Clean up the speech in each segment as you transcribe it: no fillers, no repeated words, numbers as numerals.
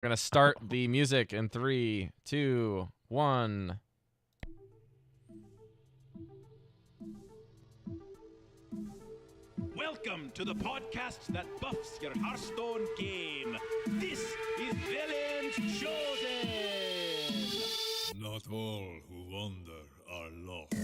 We're going to start the music in 3, 2, 1. Welcome to the podcast that buffs your Hearthstone game. This is Velen's Chosen. Not all who wander are lost.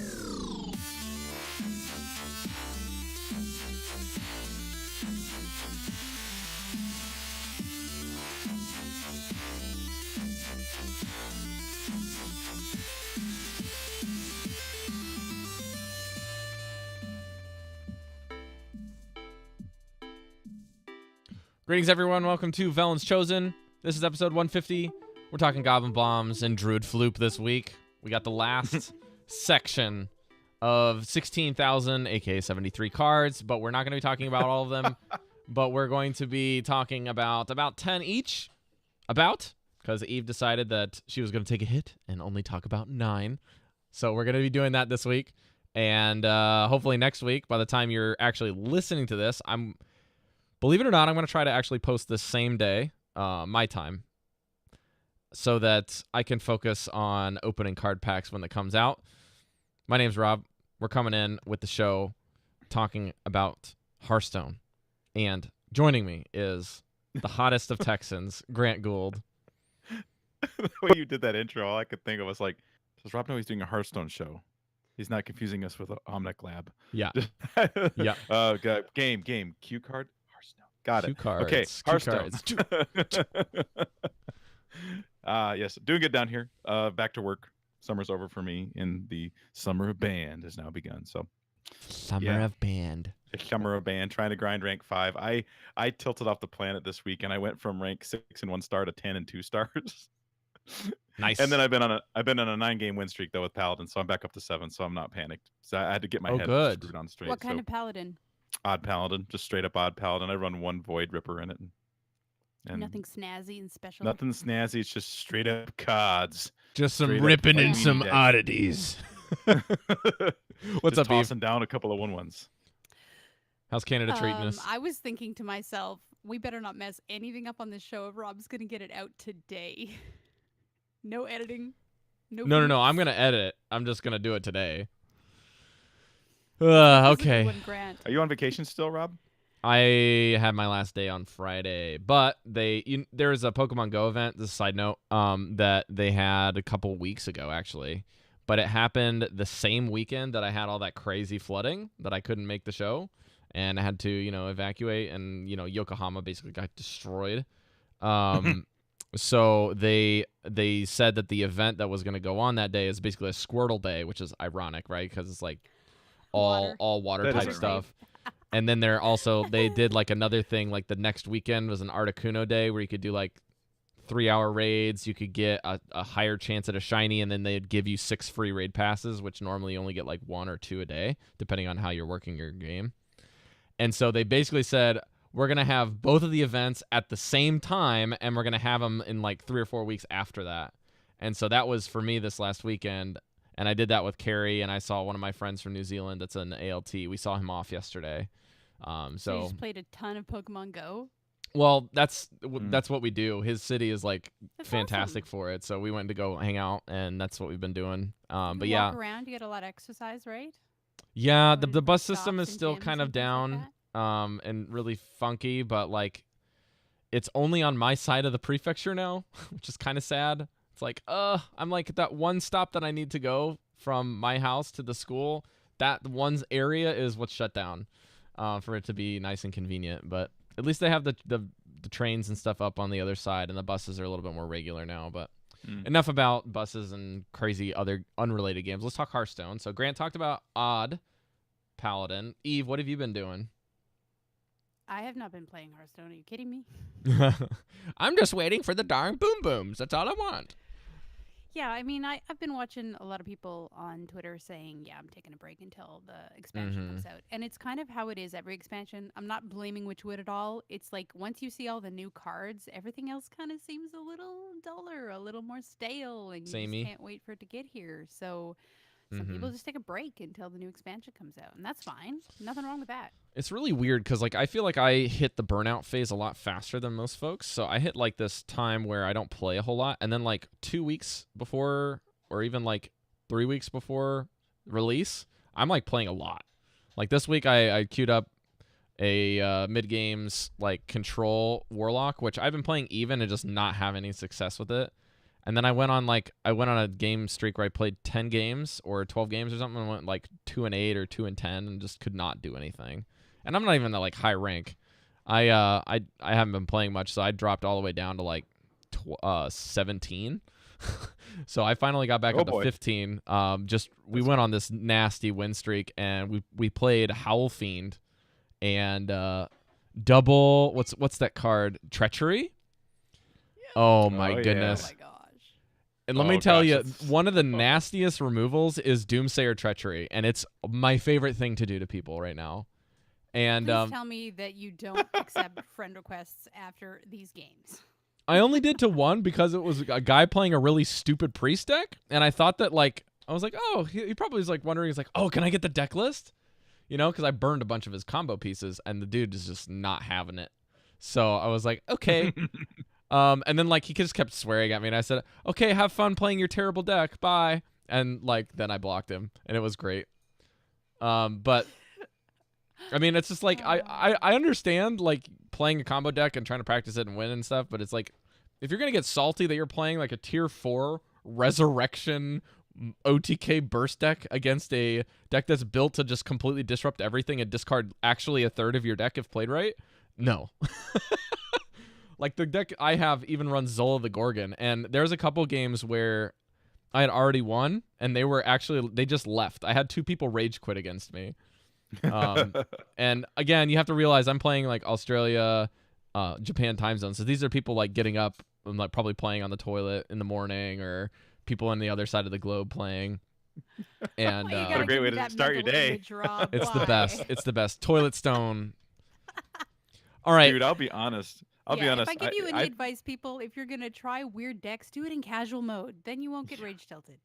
Greetings, everyone. Welcome to Velen's Chosen. This is episode 150. We're talking Goblin Bombs and Druid Floop this week. We got the last section of 16,000, aka 73 cards, but we're not going to be talking about all of them. But we're going to be talking about 10 each. Because Eve decided that she was going to take a hit and only talk about 9. So we're going to be doing that this week. And hopefully next week, by the time you're actually listening to this, believe it or not, I'm going to try to actually post this same day, my time, so that I can focus on opening card packs when it comes out. My name's Rob. We're coming in with the show talking about Hearthstone. And joining me is the hottest of Texans, Grant Gould. The way you did that intro, all I could think of was like, does Rob know he's doing a Hearthstone show? He's not confusing us with Omnic Lab. Yeah. Yeah. Game. Cue card. Hearthstone. Got it. Cards. Okay. Hearthstone. Cards. Yes. Doing good down here. Back to work. Summer's over for me, and the summer of band has now begun. So. Summer of Band. The summer of band, trying to grind rank 5. I tilted off the planet this week, and I went from rank 6 and 1 star to 10 and 2 stars. Nice. And then I've been on a 9-game win streak though with Paladin, so I'm back up to 7. So I'm not panicked. So I had to get my head screwed on straight. What kind of Paladin? Odd Paladin, just straight up odd Paladin. I run 1 Void Ripper in it, and Nothing snazzy and special. nothing snazzy. It's just straight up cards. Just some Straight up ripping plain and some deck. oddities. What's Just up, Eve? tossing down a couple of 1/1s. How's Canada treating us? I was thinking to myself, we better not mess anything up on this show if Rob's going to get it out today. No editing. No. I'm going to edit it. I'm just going to do it today. This is a Okay. good one, Grant. Are you on vacation still, Rob? I had my last day on Friday, but there was a Pokemon Go event, this is a side note, that they had a couple weeks ago, actually. But it happened the same weekend that I had all that crazy flooding that I couldn't make the show. And I had to, evacuate, and, Yokohama basically got destroyed. So they said that the event that was going to go on that day is basically a Squirtle Day, which is ironic, right? Because it's like all water That type is stuff. And then they did like another thing, like the next weekend was an Articuno Day where you could do like 3-hour raids. You could get a higher chance at a shiny, and then they'd give you 6 free raid passes, which normally you only get like 1 or 2 a day, depending on how you're working your game. And so they basically said, we're going to have both of the events at the same time, and we're going to have them in like 3 or 4 weeks after that. And so that was for me this last weekend. And I did that with Carrie, and I saw one of my friends from New Zealand that's an ALT. We saw him off yesterday. So you just played a ton of Pokemon Go? Well, that's what we do. His city is like That's fantastic awesome. for it. So we went to go hang out, and that's what we've been doing. But You yeah. walk around, you get a lot of exercise, right? Yeah, Going the to bus shops system is and still gyms kind of and things like down, and really funky, but like it's only on my side of the prefecture now, which is kind of sad. It's like, I'm like that one stop that I need to go from my house to the school. That one's area is what's shut down, for it to be nice and convenient. But at least they have the trains and stuff up on the other side, and the buses are a little bit more regular now. But enough about buses and crazy other unrelated games. Let's talk Hearthstone. So Grant talked about Odd Paladin. Eve, what have you been doing? I have not been playing Hearthstone. Are you kidding me? I'm just waiting for the darn boom booms. That's all I want. Yeah, I mean, I've been watching a lot of people on Twitter saying, yeah, I'm taking a break until the expansion comes out. And it's kind of how it is every expansion. I'm not blaming Witchwood at all. It's like once you see all the new cards, everything else kind of seems a little duller, a little more stale, and you Samey. just can't wait for it to get here. So Some people Mhm. just take a break until the new expansion comes out, and that's fine. Nothing wrong with that. It's really weird because like I feel like I hit the burnout phase a lot faster than most folks. So I hit like this time where I don't play a whole lot, and then like 2 weeks before, or even like 3 weeks before release, I'm like playing a lot. Like this week, I queued up a mid games like control warlock, which I've been playing even and just not having any success with it. And then I went on a game streak where I played 10 games or 12 games or something, and went like 2-8 or 2-10, and just could not do anything. And I'm not even at like high rank. I haven't been playing much, so I dropped all the way down to like 17. So I finally got back Oh, up to boy. 15. We went on this nasty win streak, and we played Howl Fiend and double what's that card? Treachery? Oh my Oh, yeah. goodness. Oh my gosh. And let me Oh, tell gosh, you, that's- one of the nastiest removals is Doomsayer Treachery, and it's my favorite thing to do to people right now. And Please tell me that you don't accept friend requests after these games. I only did to one because it was a guy playing a really stupid priest deck, and I thought that I was like, oh, he probably was like wondering, he's like, oh, can I get the deck list? You know, because I burned a bunch of his combo pieces, and the dude is just not having it. So I was like, okay. And then like he just kept swearing at me, and I said, okay, have fun playing your terrible deck, bye. And like then I blocked him, and it was great. But I mean, it's just like I understand like playing a combo deck and trying to practice it and win and stuff, but it's like if you're gonna get salty that you're playing like a tier 4 resurrection OTK burst deck against a deck that's built to just completely disrupt everything and discard actually a third of your deck if played right, no. Like the deck I have even runs Zola the Gorgon, and there's a couple games where I had already won, and they just left. I had 2 people rage quit against me. And again, you have to realize I'm playing like Australia, Japan time zone. So these are people like getting up and like probably playing on the toilet in the morning, or people on the other side of the globe playing. And Why you What a gotta great give way me to that start your mental day. image, Rob? it's the Why? best. It's the best. Toilet stone. All right. Dude, I'll be honest. I'll be honest. If I give you any advice, people, if you're gonna try weird decks, do it in casual mode. Then you won't get rage tilted.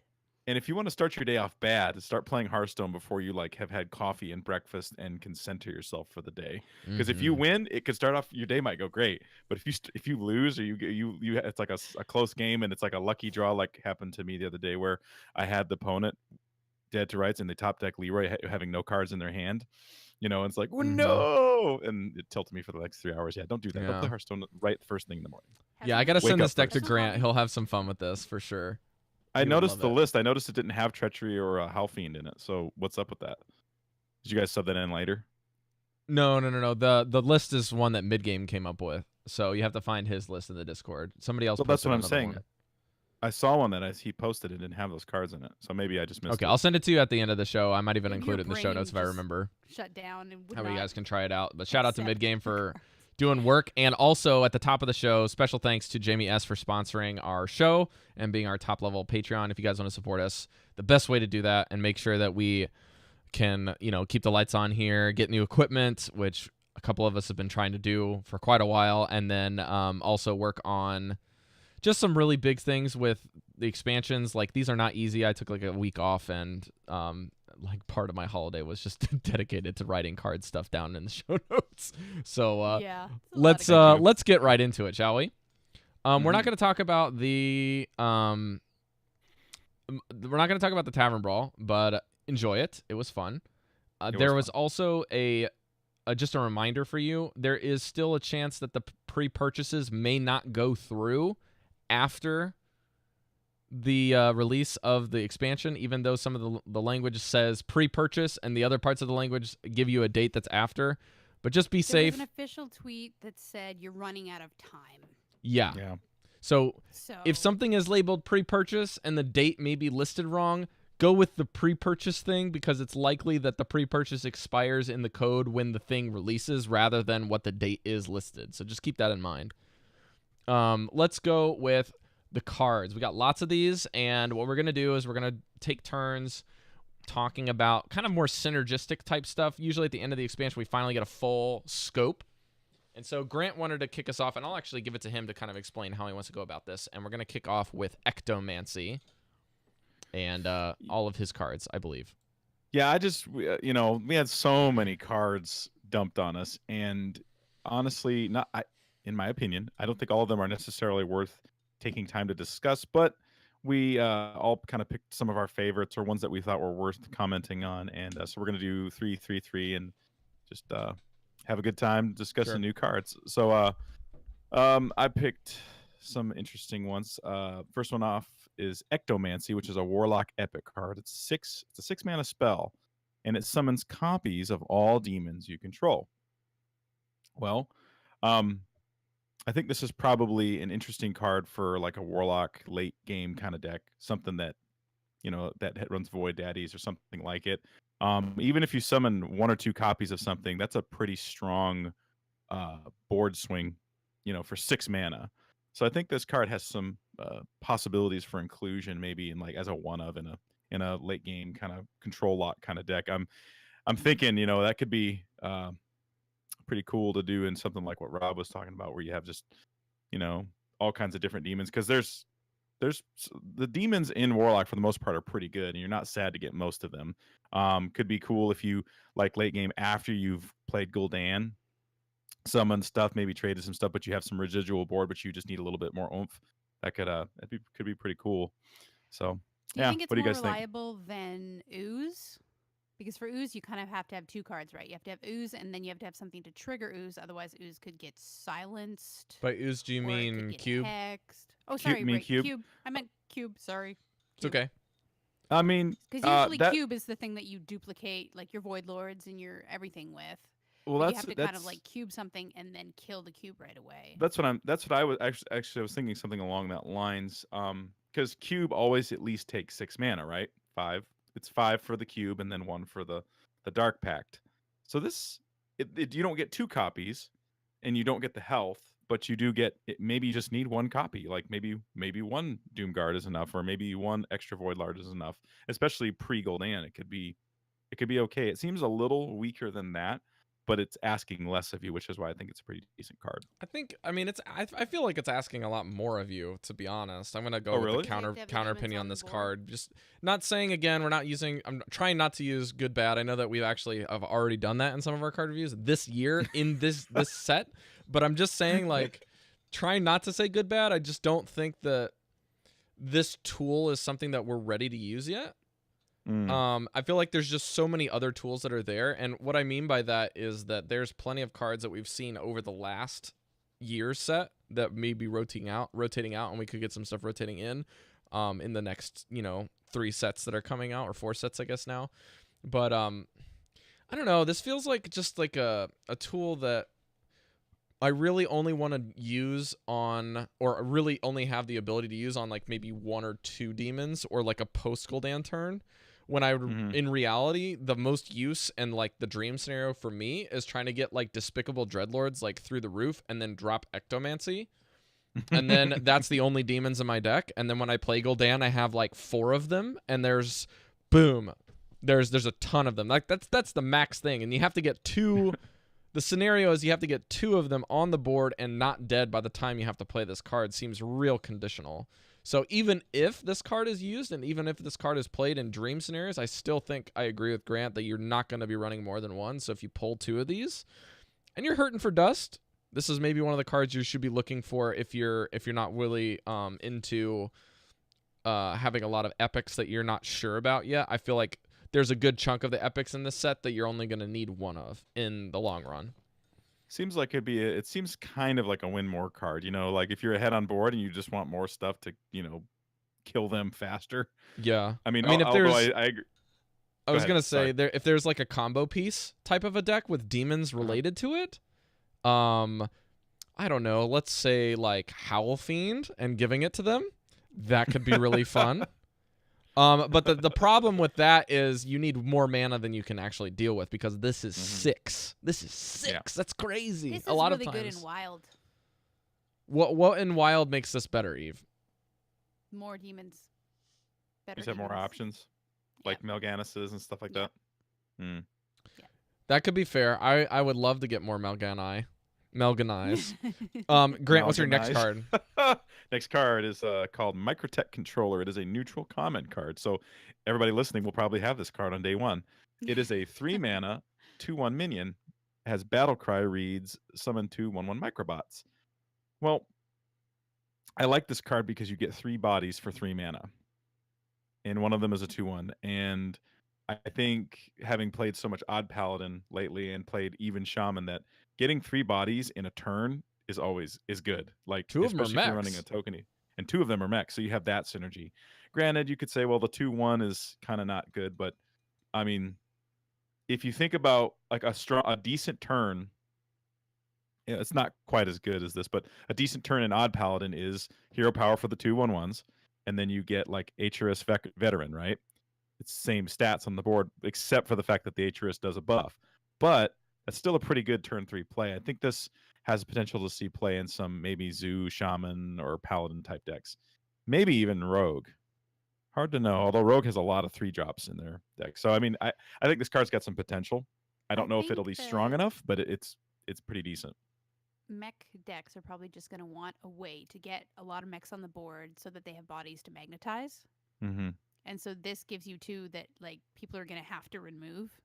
And if you want to start your day off bad, start playing Hearthstone before you like have had coffee and breakfast and can center yourself for the day. Because if you win, it could start off your day might go great. But if you lose or you it's like a close game and it's like a lucky draw, like happened to me the other day where I had the opponent dead to rights and they top deck Leroy having no cards in their hand. You know, it's like, oh, no, and it tilted me for the next 3 hours. Yeah, don't do that. Yeah. Don't play Hearthstone right first thing in the morning. Yeah, I gotta Wake send up this deck to first. Grant. He'll have some fun with this for sure. I He would noticed love the it. list. I noticed it didn't have Treachery or Howl Fiend in it. So what's up with that? Did you guys sub that in later? No. The list is one that Midgame came up with. So you have to find his list in the Discord. Somebody else. Well, that's posted what I'm another saying. one. I saw one that he posted. It didn't have those cards in it. So maybe I just missed Okay, it. I'll send it to you at the end of the show. I might even Maybe include your it in the show brain notes if I just remember. Shut down and would How you not guys can try it out. But shout out to accept Midgame the for cards. doing work. And also at the top of the show, special thanks to Jamie S. for sponsoring our show and being our top level Patreon. If you guys want to support us, the best way to do that and make sure that we can, keep the lights on here, get new equipment, which a couple of us have been trying to do for quite a while, and then also work on just some really big things with the expansions. Like these are not easy. I took like a week off, and like part of my holiday was just dedicated to writing card stuff down in the show notes. So Yeah. it's a lot of good let's get right into it, shall we? We're not going to talk about the Tavern Brawl, but enjoy it. It was fun. There was also just a reminder for you. There is still a chance that the pre-purchases may not go through after the release of the expansion, even though some of the language says pre-purchase and the other parts of the language give you a date that's after. But just be There safe. was an official tweet that said you're running out of time. Yeah. Yeah. So So if something is labeled pre-purchase and the date may be listed wrong, go with the pre-purchase thing because it's likely that the pre-purchase expires in the code when the thing releases rather than what the date is listed. So just keep that in mind. Let's go with the cards. We got lots of these, and what we're going to do is we're going to take turns talking about kind of more synergistic type stuff. Usually at the end of the expansion, we finally get a full scope. And so Grant wanted to kick us off, and I'll actually give it to him to kind of explain how he wants to go about this. And we're going to kick off with Ectomancy. and all of his cards, I believe. Yeah, we had so many cards dumped on us, and honestly, in my opinion, I don't think all of them are necessarily worth taking time to discuss. But we all kind of picked some of our favorites or ones that we thought were worth commenting on, and so we're gonna do 3, 3, 3, and just have a good time discussing Sure. new cards. So I picked some interesting ones. First one off is Ectomancy, which is a Warlock epic card. It's a 6-mana spell, and it summons copies of all demons you control. Well, I think this is probably an interesting card for like a Warlock late game kind of deck, something that that runs Void Daddies or something like it. Even if you summon 1 or 2 copies of something, that's a pretty strong board swing, for 6 mana. So I think this card has some possibilities for inclusion, maybe in like as a one of in a late game kind of control lock kind of deck. I'm thinking, that could be pretty cool to do in something like what Rob was talking about, where you have just all kinds of different demons, because there's the demons in Warlock for the most part are pretty good, and you're not sad to get most of them. Could be cool if you like late game after you've played Gul'dan, summon stuff, maybe traded some stuff, but you have some residual board, but you just need a little bit more oomph. That could be pretty cool. So Do you think it's what do you more guys think? reliable than Ooze? Because for Ooze, you kind of have to have 2 cards, right? You have to have Ooze, and then you have to have something to trigger Ooze. Otherwise, Ooze could get silenced. By ooze, do you or it mean could get cube? hexed. Oh, sorry, mean right. cube? I meant cube. Sorry. It's okay. I mean, Because usually cube is the thing that you duplicate, like your Void Lords and your everything with. well, But that's you have to that's kind of like cube something and then kill the cube right away. that's what I was actually I was thinking something along that lines. Because cube always at least takes 6 mana, right? 5. It's 5 for the cube and then 1 for the Dark Pact. So you don't get 2 copies, and you don't get the health, but you do get it. Maybe you just need 1 copy. Like maybe 1 Doomguard is enough, or maybe 1 extra Void Lord is enough. Especially pre Gul'dan, it could be okay. It seems a little weaker than that, but it's asking less of you, which is why I think it's a pretty decent card. I mean, I feel like it's asking a lot more of you, to be honest. I'm gonna go Oh, with really? the So you have to have the counter demons opinion on on the this board? card. Just not saying again, I'm trying not to use good bad. I know that we actually have already done that in some of our card reviews this year in this set, but I'm just saying, like, trying not to say good bad. I just don't think that this tool is something that we're ready to use yet. I feel like there's just so many other tools that are there, and what I mean by that is that there's plenty of cards that we've seen over the last year set that may be rotating out, and we could get some stuff rotating in the next 3 sets that are coming out, or 4 sets I guess now. But I don't know. This feels like just like a tool that I really only want to use on, or really only have the ability to use on, like maybe 1 or 2 demons, or like a post Gul'dan turn. When in reality, the most use and like the dream scenario for me is trying to get like Despicable Dreadlords like through the roof and then drop Ectomancy. And then that's the only demons in my deck. And then when I play Gul'dan, I have like 4 of them, and there's a ton of them. Like that's the max thing. And you have to get 2. The scenario is you have to get 2 of them on the board and not dead by the time you have to play this card. Seems real conditional. So even if this card is used, and even if this card is played in dream scenarios, I still think I agree with Grant that you're not going to be running more than 1. So if you pull 2 of these and you're hurting for dust, this is maybe one of the cards you should be looking for if you're not really into having a lot of epics that you're not sure about yet. I feel like there's a good chunk of the epics in this set that you're only going to need 1 of in the long run. Seems like it seems kind of like a win more card, like if you're ahead on board and you just want more stuff to, kill them faster. Yeah. I mean, if although there's, I agree. I was ahead, going to say, sorry. if there's like a combo piece type of a deck with demons related to it, I don't know, let's say like Howl Fiend and giving it to them, that could be really fun. But the problem with that is you need more mana than you can actually deal with, because this is 6. This is 6. Yeah. That's crazy. This is a lot really of times. good in Wild. What in Wild makes this better, Eve? More demons. Better. Just have more options, like Mal'Ganises and stuff like that. That could be fair. I would love to get more Mal'Gani. Melganize. Grant, what's your next card? Next card is called Microtech Controller. It is a neutral comment card. So everybody listening will probably have this card on day one. It is a 3-mana, 2/1 minion. Has Battle Cry, reads summon 2/1/1 microbots. Well, I like this card because you get 3 bodies for 3 mana. And one of them is a 2/1. And I think having played so much Odd Paladin lately and played even Shaman, that getting 3 bodies in a turn is good. Like, 2 of them are especially if you're running a mechs. token, and 2 of them are mechs, so you have that synergy. Granted, you could say, well, the 2/1 is kind of not good, but I mean, if you think about like a decent turn, it's not quite as good as this, but a decent turn in Odd Paladin is hero power for the 2/1/1s, and then you get like HRS Veteran, right? It's same stats on the board, except for the fact that the HRS does a buff. But that's still a pretty good turn 3 play. I think this has potential to see play in some maybe Zoo, Shaman, or Paladin type decks. Maybe even Rogue. Hard to know, although Rogue has a lot of 3-drops in their deck. So, I mean, I think this card's got some potential. I don't know if it'll be strong enough, but it's pretty decent. Mech decks are probably just going to want a way to get a lot of mechs on the board so that they have bodies to magnetize. Mm-hmm. And so this gives you 2 that like people are going to have to remove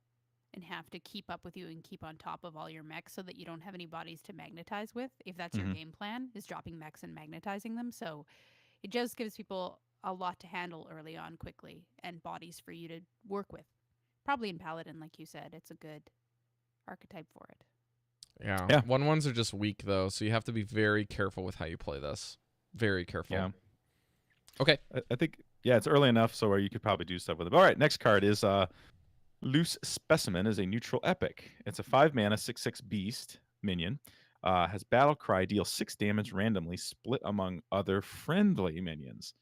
and have to keep up with you and keep on top of all your mechs so that you don't have any bodies to magnetize with. If that's your game plan, is dropping mechs and magnetizing them. So it just gives people a lot to handle early on quickly and bodies for you to work with. Probably in Paladin, like you said, it's a good archetype for it. Yeah. Yeah. 1/1s are just weak, though, so you have to be very careful with how you play this. Very careful. Yeah. Okay. I think, yeah, it's early enough so where you could probably do stuff with it. All right, next card is Loose Specimen, is a neutral epic. It's a 5-mana 6/6 beast minion. Has Battle Cry, deal 6 damage randomly, split among other friendly minions.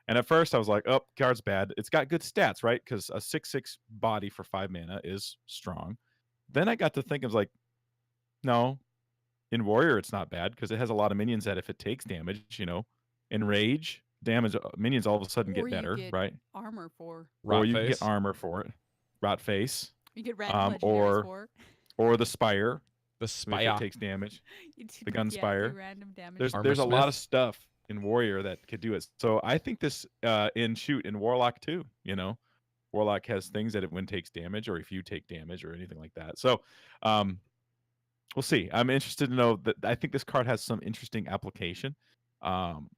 And at first I was like, oh, card's bad. It's got good stats, right? Because a 6/6 body for 5 mana is strong. Then I got to think, I was like, no, in Warrior it's not bad because it has a lot of minions that if it takes damage, enrage, damage, minions all of a sudden Or get better, you get right? armor for. Or you can Rotface. get armor for it. Rot Face. You get random legendaries or the Spire. The If Spire. it takes damage. the Gunspire. Random damage. There's a lot Armorsmith. of stuff in Warrior that could do it. So I think this in Warlock too, Warlock has things that when it takes damage or if you take damage or anything like that. So we'll see. I'm interested to know that I think this card has some interesting application.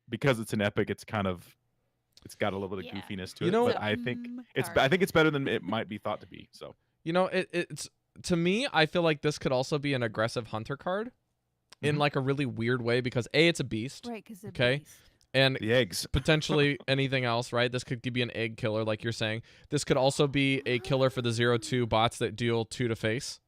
Because it's an epic, it's got a little bit of goofiness to You it. know- But I think it's better than it might be thought to be. So It's to me, I feel like this could also be an aggressive hunter card in like a really weird way because A, it's a beast. Right, because Okay. And the eggs. potentially anything else, right? This could be an egg killer, like you're saying. This could also be a killer for the 0/2 bots that deal 2 to face.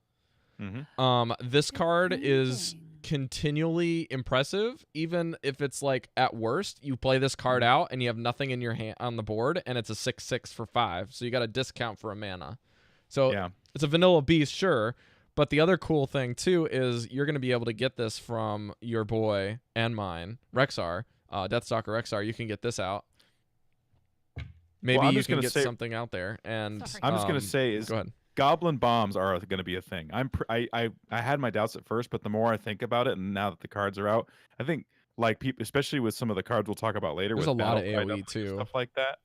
This card is continually impressive, even if it's like at worst you play this card out and you have nothing in your hand on the board, and it's a 6/6 for 5, so you got a discount for a mana. So Yeah. it's a vanilla beast, sure, but the other cool thing too is you're going to be able to get this from your boy and mine, Rexar. Deathstalker Rexar, you can get this out. Maybe I'm you just can gonna get say- something out there. And Sorry. I'm just gonna say is go ahead. Goblin bombs are going to be a thing. I had my doubts at first, but the more I think about it, and now that the cards are out, I think like people, especially with some of the cards we'll talk about later, There's with a lot of Battle Cry AoE doubling and too. stuff like that.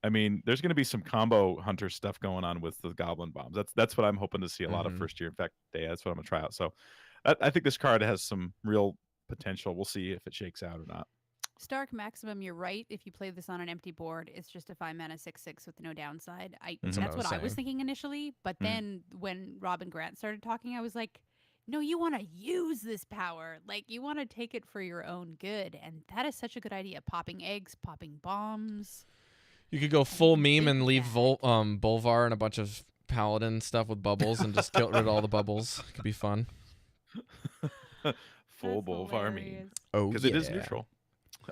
I mean, there's going to be some combo hunter stuff going on with the Goblin bombs. That's what I'm hoping to see a lot of first year. In fact, that's what I'm gonna try out. So, I think this card has some real potential. We'll see if it shakes out or not. Stark Maximum, you're right. If you play this on an empty board, it's just a 5-mana 6/6 with no downside. That's That's what what I I was was thinking initially. But then when Rob and Grant started talking, I was like, no, you want to use this power. Like, you want to take it for your own good. And that is such a good idea. Popping eggs, popping bombs. You could go full didn't meme and think leave that. Bolvar and a bunch of paladin stuff with bubbles and just get rid of all the bubbles. It could be fun. Full That's Bolvar meme. hilarious. Oh, Because it is neutral.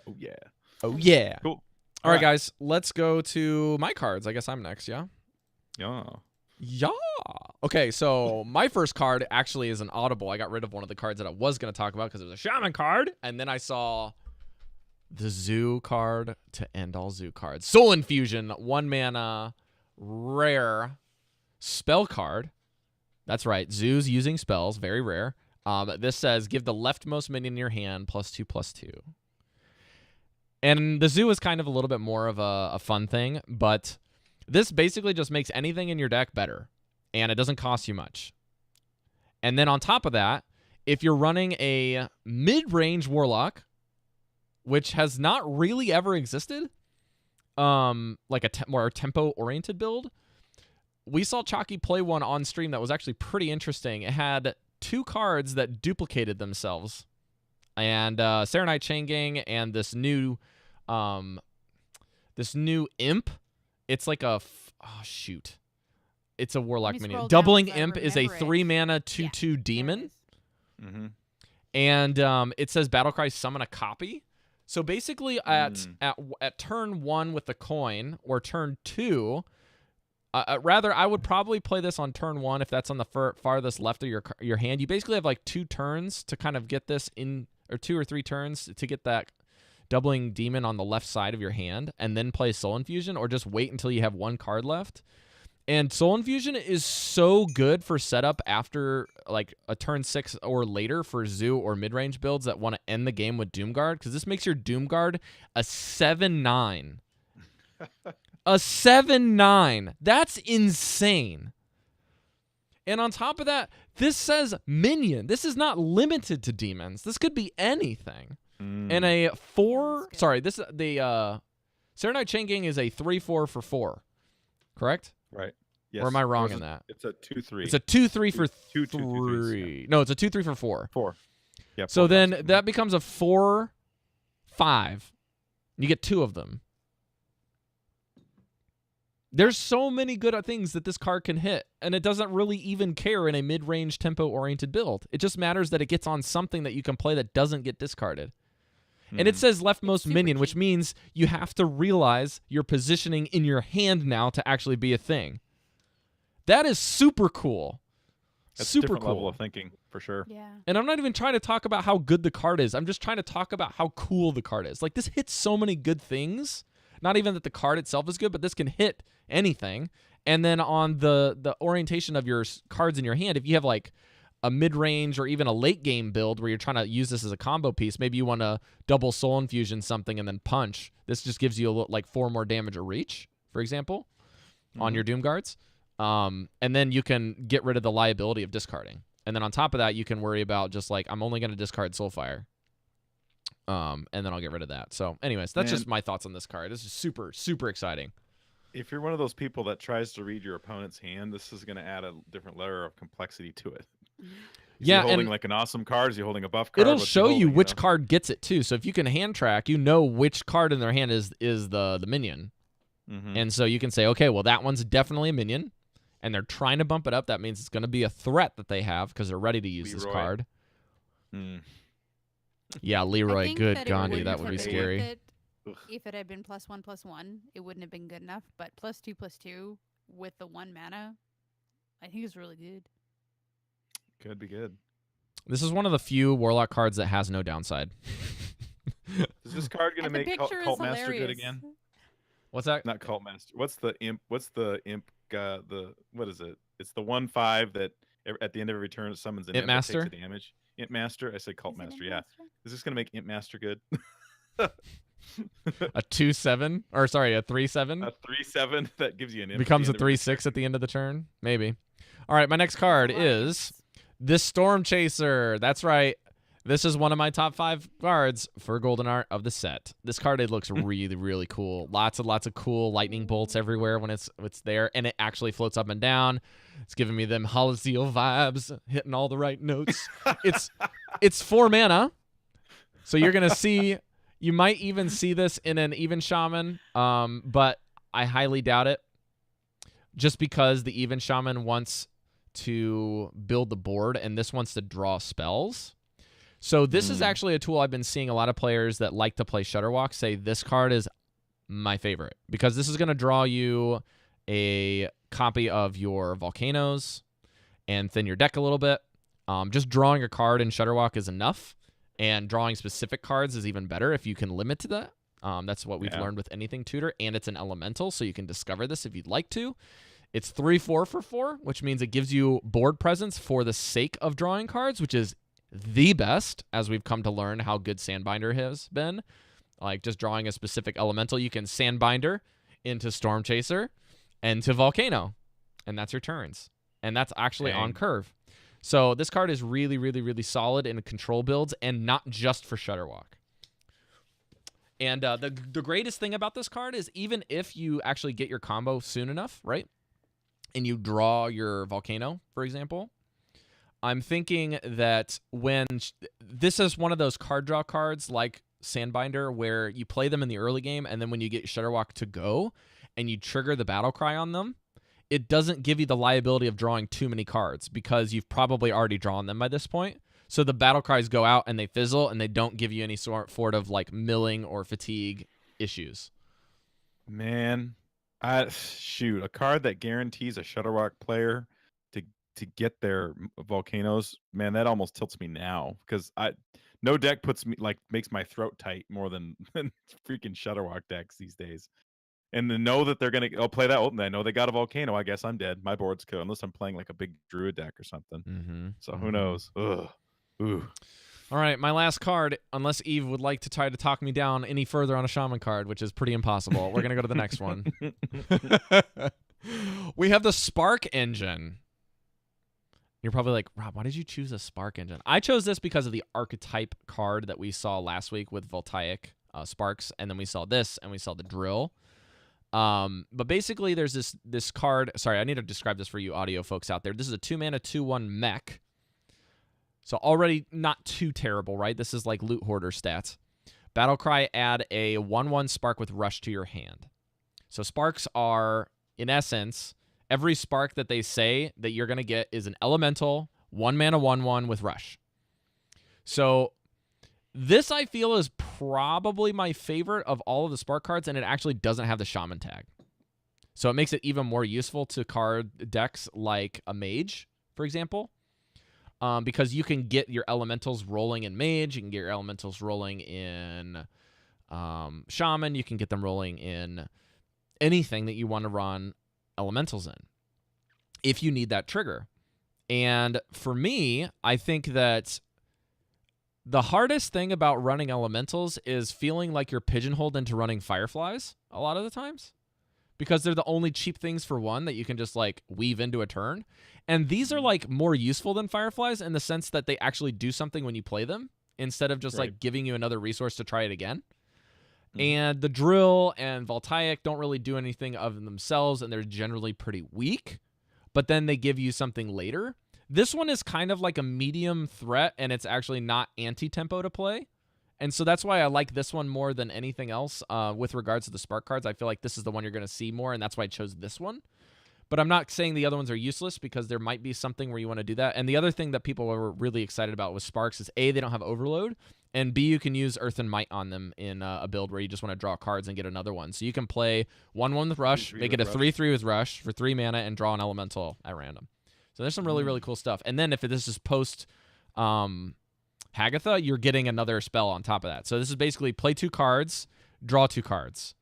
Oh yeah. Oh yeah. Cool. All right, guys, let's go to my cards. I guess I'm next, yeah? Yeah. Yeah. Okay, so my first card actually is an audible. I got rid of one of the cards that I was going to talk about because it was a shaman card, and then I saw the zoo card to end all zoo cards. Soul Infusion, 1 mana, rare spell card. That's right, zoos using spells, very rare. This says give the leftmost minion in your hand +2/+2. And the zoo is kind of a little bit more of a fun thing, but this basically just makes anything in your deck better, and it doesn't cost you much. And then on top of that, if you're running a mid-range Warlock, which has not really ever existed, like a more tempo-oriented build, we saw Chalky play one on stream that was actually pretty interesting. It had 2 cards that duplicated themselves, and Serenite Chain Gang and this new imp. It's like a shoot. It's a Warlock minion. Doubling Imp is a 3-mana 2/2 demon. Mm-hmm. And it says Battlecry summon a copy. So basically at turn 1 with the coin, or turn 2, rather I would probably play this on turn 1 if that's on the farthest left of your hand. You basically have like 2 turns to kind of get this in, or 2 or 3 turns to get that doubling demon on the left side of your hand, and then play Soul Infusion, or just wait until you have 1 card left. And Soul Infusion is so good for setup after like a turn 6 or later for Zoo or mid-range builds that want to end the game with Doomguard, because this makes your Doomguard a 7/9. A 7/9. That's insane. And on top of that, this says minion. This is not limited to demons. This could be anything. And a 4, sorry, the Serenite Chain Gang is a 3/4 for 4. Correct? Right. Yes. Or am I wrong in that? It's a 2/3. It's a 2/3 for 2 3. Yeah. No, it's a 2/3 for 4. 4. Yeah. So then that becomes a 4/5. You get 2 of them. There's so many good things that this card can hit, and it doesn't really even care in a mid-range tempo-oriented build. It just matters that it gets on something that you can play that doesn't get discarded. And it says leftmost minion, which means you have to realize your positioning in your hand now to actually be a thing. That is super cool. That's super a different cool. level of thinking, for sure. Yeah. And I'm not even trying to talk about how good the card is. I'm just trying to talk about how cool the card is. Like, this hits so many good things. Not even that the card itself is good, but this can hit anything. And then on the orientation of your cards in your hand, if you have like a mid-range or even a late-game build where you're trying to use this as a combo piece, maybe you want to double Soul Infusion something and then punch. This just gives you like 4 more damage or reach, for example, on your Doom Guards. And then you can get rid of the liability of discarding. And then on top of that, you can worry about just like, I'm only going to discard Soulfire. And then I'll get rid of that. So anyways, that's just my thoughts on this card. This is super, super exciting. If you're one of those people that tries to read your opponent's hand, this is going to add a different layer of complexity to it. Is Yeah, he holding and like an awesome card? Is he holding a buff card? it'll What's he show you holding, which know? card gets it too. So if you can hand track, you know which card in their hand is the minion. And so you can say, okay, well, that one's definitely a minion, and they're trying to bump it up. That means it's going to be a threat that they have because they're ready to use this card. Yeah, Leroy, good Gandhi. That would be scary. If it had been +1/+1, it wouldn't have been good enough. But +2/+2 with the 1 mana, I think is really good. Could be good. This is one of the few Warlock cards that has no downside. Is this card going to make Cult Master good again? What's that? Not Cult Master. What's the imp? What's the imp? What is it? It's the 1/5 that at the end of every turn it summons an Imp imp that Master? takes the damage. Imp Master. I said Cult Master. Yeah. Is this going to make Imp Master good? A 2/7, or sorry, a 3/7. A 3/7 that gives you an imp. Becomes a 3/6 at the end of the turn. Maybe. All right, my next card is this Storm Chaser. That's right. This is one of my top 5 cards for Golden Art of the set. This card, it looks really, really cool. Lots of cool lightning bolts everywhere when it's there, and it actually floats up and down. It's giving me them Halaziel vibes, hitting all the right notes. It's 4 mana, so you're gonna see. You might even see this in an Even Shaman, but I highly doubt it. Just because the Even Shaman wants to build the board, and this wants to draw spells. So this is actually a tool I've been seeing a lot of players that like to play Shudderwalk say this card is my favorite, because this is going to draw you a copy of your Volcanoes and thin your deck a little bit. Just drawing a card in Shudderwalk is enough, and drawing specific cards is even better if you can limit to that. That's what we've learned with anything Tutor, and it's an elemental, so you can discover this if you'd like to. It's 3/4 for 4, which means it gives you board presence for the sake of drawing cards, which is the best, as we've come to learn how good Sandbinder has been. Like just drawing a specific elemental, you can Sandbinder into Storm Chaser and to Volcano, and that's your turns. And that's actually on curve. So this card is really, really, really solid in control builds and not just for Shudderwalk. And the greatest thing about this card is even if you actually get your combo soon enough, right, and you draw your Volcano, for example, I'm thinking that when this is one of those card draw cards like Sandbinder where you play them in the early game, and then when you get Shudderwalk to go and you trigger the battle cry on them, it doesn't give you the liability of drawing too many cards because you've probably already drawn them by this point. So the battle cries go out and they fizzle and they don't give you any sort of like milling or fatigue issues. Man, shoot, a card that guarantees a Shudderwalk player to get their volcanoes, man, that almost tilts me now because no deck makes my throat tight more than freaking Shudderwalk decks these days. And to know that they're gonna play that, I know they got a volcano. I guess I'm dead. My board's good unless I'm playing like a big Druid deck or something. So who knows? Ugh. Ooh. All right, my last card, unless Eve would like to try to talk me down any further on a Shaman card, which is pretty impossible. We're going to go to the next one. We have the Spark Engine. You're probably like, Rob, why did you choose a Spark Engine? I chose this because of the archetype card that we saw last week with Voltaic Sparks, and then we saw this, and we saw the Drill. But basically, there's this card. Sorry, I need to describe this for you audio folks out there. This is a 2-mana 2/1 mech. So already not too terrible, right? This is like Loot Hoarder stats. Battlecry, add a 1/1 Spark with Rush to your hand. So Sparks are, in essence, every Spark that they say that you're going to get is an Elemental, 1-mana 1/1 with Rush. So this, I feel, is probably my favorite of all of the Spark cards, and it actually doesn't have the Shaman tag. So it makes it even more useful to card decks like a Mage, for example. Because you can get your elementals rolling in Mage, you can get your elementals rolling in Shaman, you can get them rolling in anything that you want to run elementals in if you need that trigger. And for me, I think that the hardest thing about running elementals is feeling like you're pigeonholed into running Fireflies a lot of the times, because they're the only cheap things for one that you can just like weave into a turn. And these are like more useful than Fireflies in the sense that they actually do something when you play them instead of just like giving you another resource to try it again. And the Drill and Voltaic don't really do anything of themselves, and they're generally pretty weak, but then they give you something later. This one is kind of like a medium threat, and it's actually not anti-tempo to play. And so that's why I like this one more than anything else with regards to the Spark cards. I feel like this is the one you're going to see more, and that's why I chose this one. But I'm not saying the other ones are useless, because there might be something where you want to do that. And the other thing that people were really excited about with Sparks is, A, they don't have Overload, and B, you can use Earth and Might on them in a build where you just want to draw cards and get another one. So you can play 1/1 with Rush, make it a 3/3 with Rush for 3 mana, and draw an Elemental at random. So there's some really, really cool stuff. And then if this is post Hagatha, you're getting another spell on top of that. So this is basically play 2 cards, draw 2 cards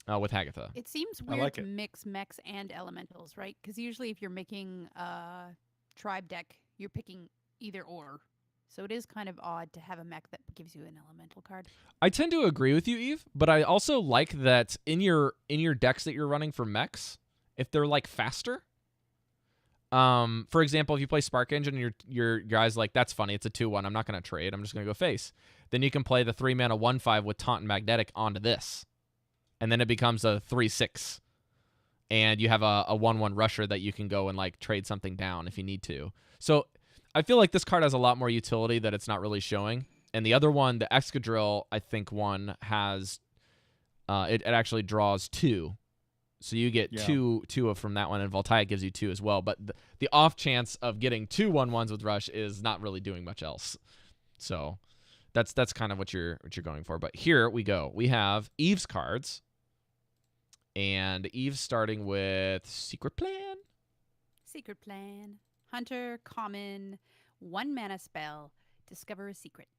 with Hagatha. It seems weird to mix mechs and elementals, right? Because usually if you're making a tribe deck, you're picking either or. So it is kind of odd to have a mech that gives you an elemental card. I tend to agree with you, Eve, but I also like that in your decks that you're running for mechs, if they're like faster. For example, if you play Spark Engine and your guy's like, that's funny, it's a 2/1, I'm not going to trade, I'm just going to go face. Then you can play the 3-mana 1/5 with Taunt and Magnetic onto this. And then it becomes a 3/6. And you have a 1/1 rusher that you can go and like trade something down if you need to. So I feel like this card has a lot more utility that it's not really showing. And the other one, the Excadrill, I think one has, it actually draws 2. So you get two from that one, and Voltaic gives you 2 as well. But the off chance of getting 2 1/1s with Rush is not really doing much else. So that's kind of what you're going for. But here we go. We have Eve's cards, and Eve's starting with Secret Plan. Secret Plan. Hunter, common, 1-mana spell, discover a secret.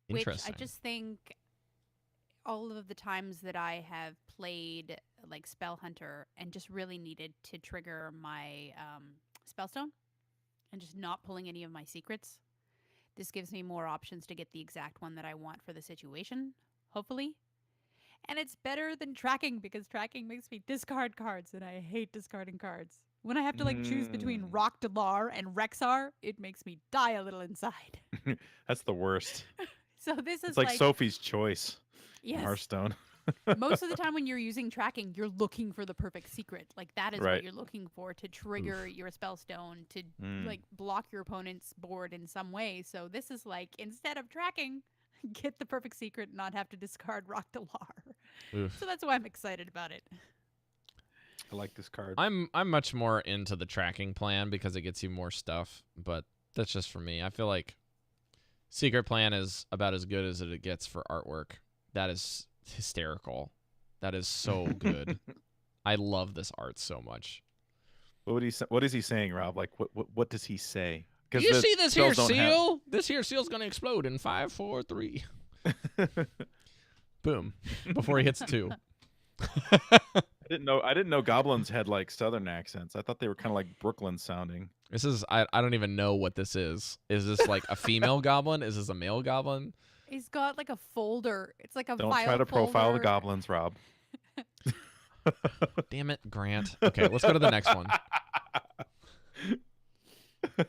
Interesting. Which I just think all of the times that I have played like Spell Hunter and just really needed to trigger my Spellstone, and just not pulling any of my secrets. This gives me more options to get the exact one that I want for the situation, hopefully. And it's better than tracking because tracking makes me discard cards, and I hate discarding cards. When I have to choose between Rock Delar and Rexar, it makes me die a little inside. That's the worst. So this is It's like Sophie's Choice in yes. Hearthstone. Most of the time when you're using tracking, you're looking for the perfect secret. Like that is what you're looking for to trigger your spell stone to block your opponent's board in some way. So this is like instead of tracking, get the perfect secret and not have to discard Rock Delar. So that's why I'm excited about it. I like this card. I'm much more into the tracking plan because it gets you more stuff, but that's just for me. I feel like Secret Plan is about as good as it gets for artwork. That is hysterical. That is so good. I love this art so much. What is he saying, Rob? Like what does he say? You see this here seal? This here seal's gonna explode in 5, 4, 3. Boom. Before he hits 2. I didn't know goblins had like southern accents. I thought they were kind of like Brooklyn sounding. This is I don't even know what this is. Is this like a female goblin? Is this a male goblin? He's got like a folder. It's like a Don't file try to profile the folder. goblins, Rob. Damn it, Grant. Okay, let's go to the next one.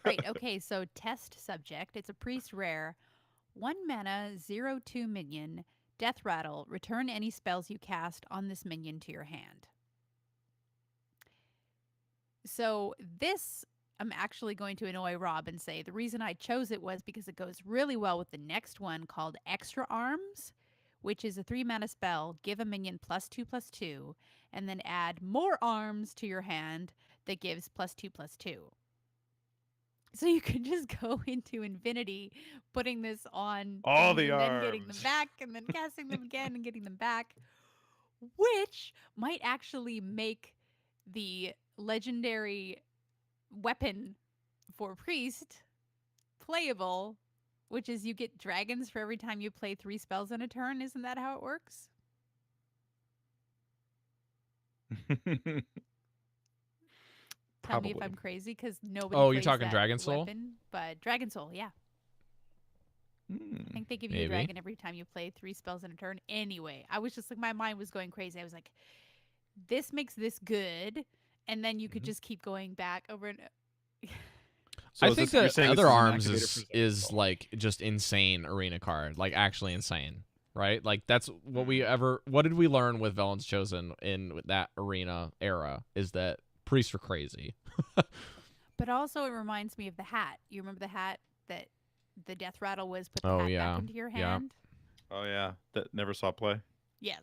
Right, okay, so test subject. It's a priest rare. 1 mana, 0/2 minion, death rattle. Return any spells you cast on this minion to your hand. So this, I'm actually going to annoy Rob and say the reason I chose it was because it goes really well with the next one called Extra Arms, which is a 3 mana spell. Give a minion +2/+2, and then add more arms to your hand that gives +2/+2. So you can just go into infinity, putting this on all things the and arms, then getting them back, and then casting them again and getting them back, which might actually make the legendary weapon for priest playable, which is you get dragons for every time you play 3 spells in a turn. Isn't that how it works? Tell me if I'm crazy, because nobody. Oh, plays you're talking that Dragon Soul? weapon, but Dragon Soul, yeah. I think they give you a Maybe. dragon every time you play 3 spells in a turn. Anyway, I was just like, my mind was going crazy. I was like, this makes this good, and then you could just keep going back over and. So I think you're that saying this Other is an Arms activator for is Zen like just insane arena card, like actually insane, right? Like that's what what did we learn with Velen's Chosen in that arena era is that priests are crazy. But also, it reminds me of the hat. You remember the hat that the death rattle was put the Oh, hat yeah. back into your Yeah. hand? Oh yeah, that never saw play. Yes.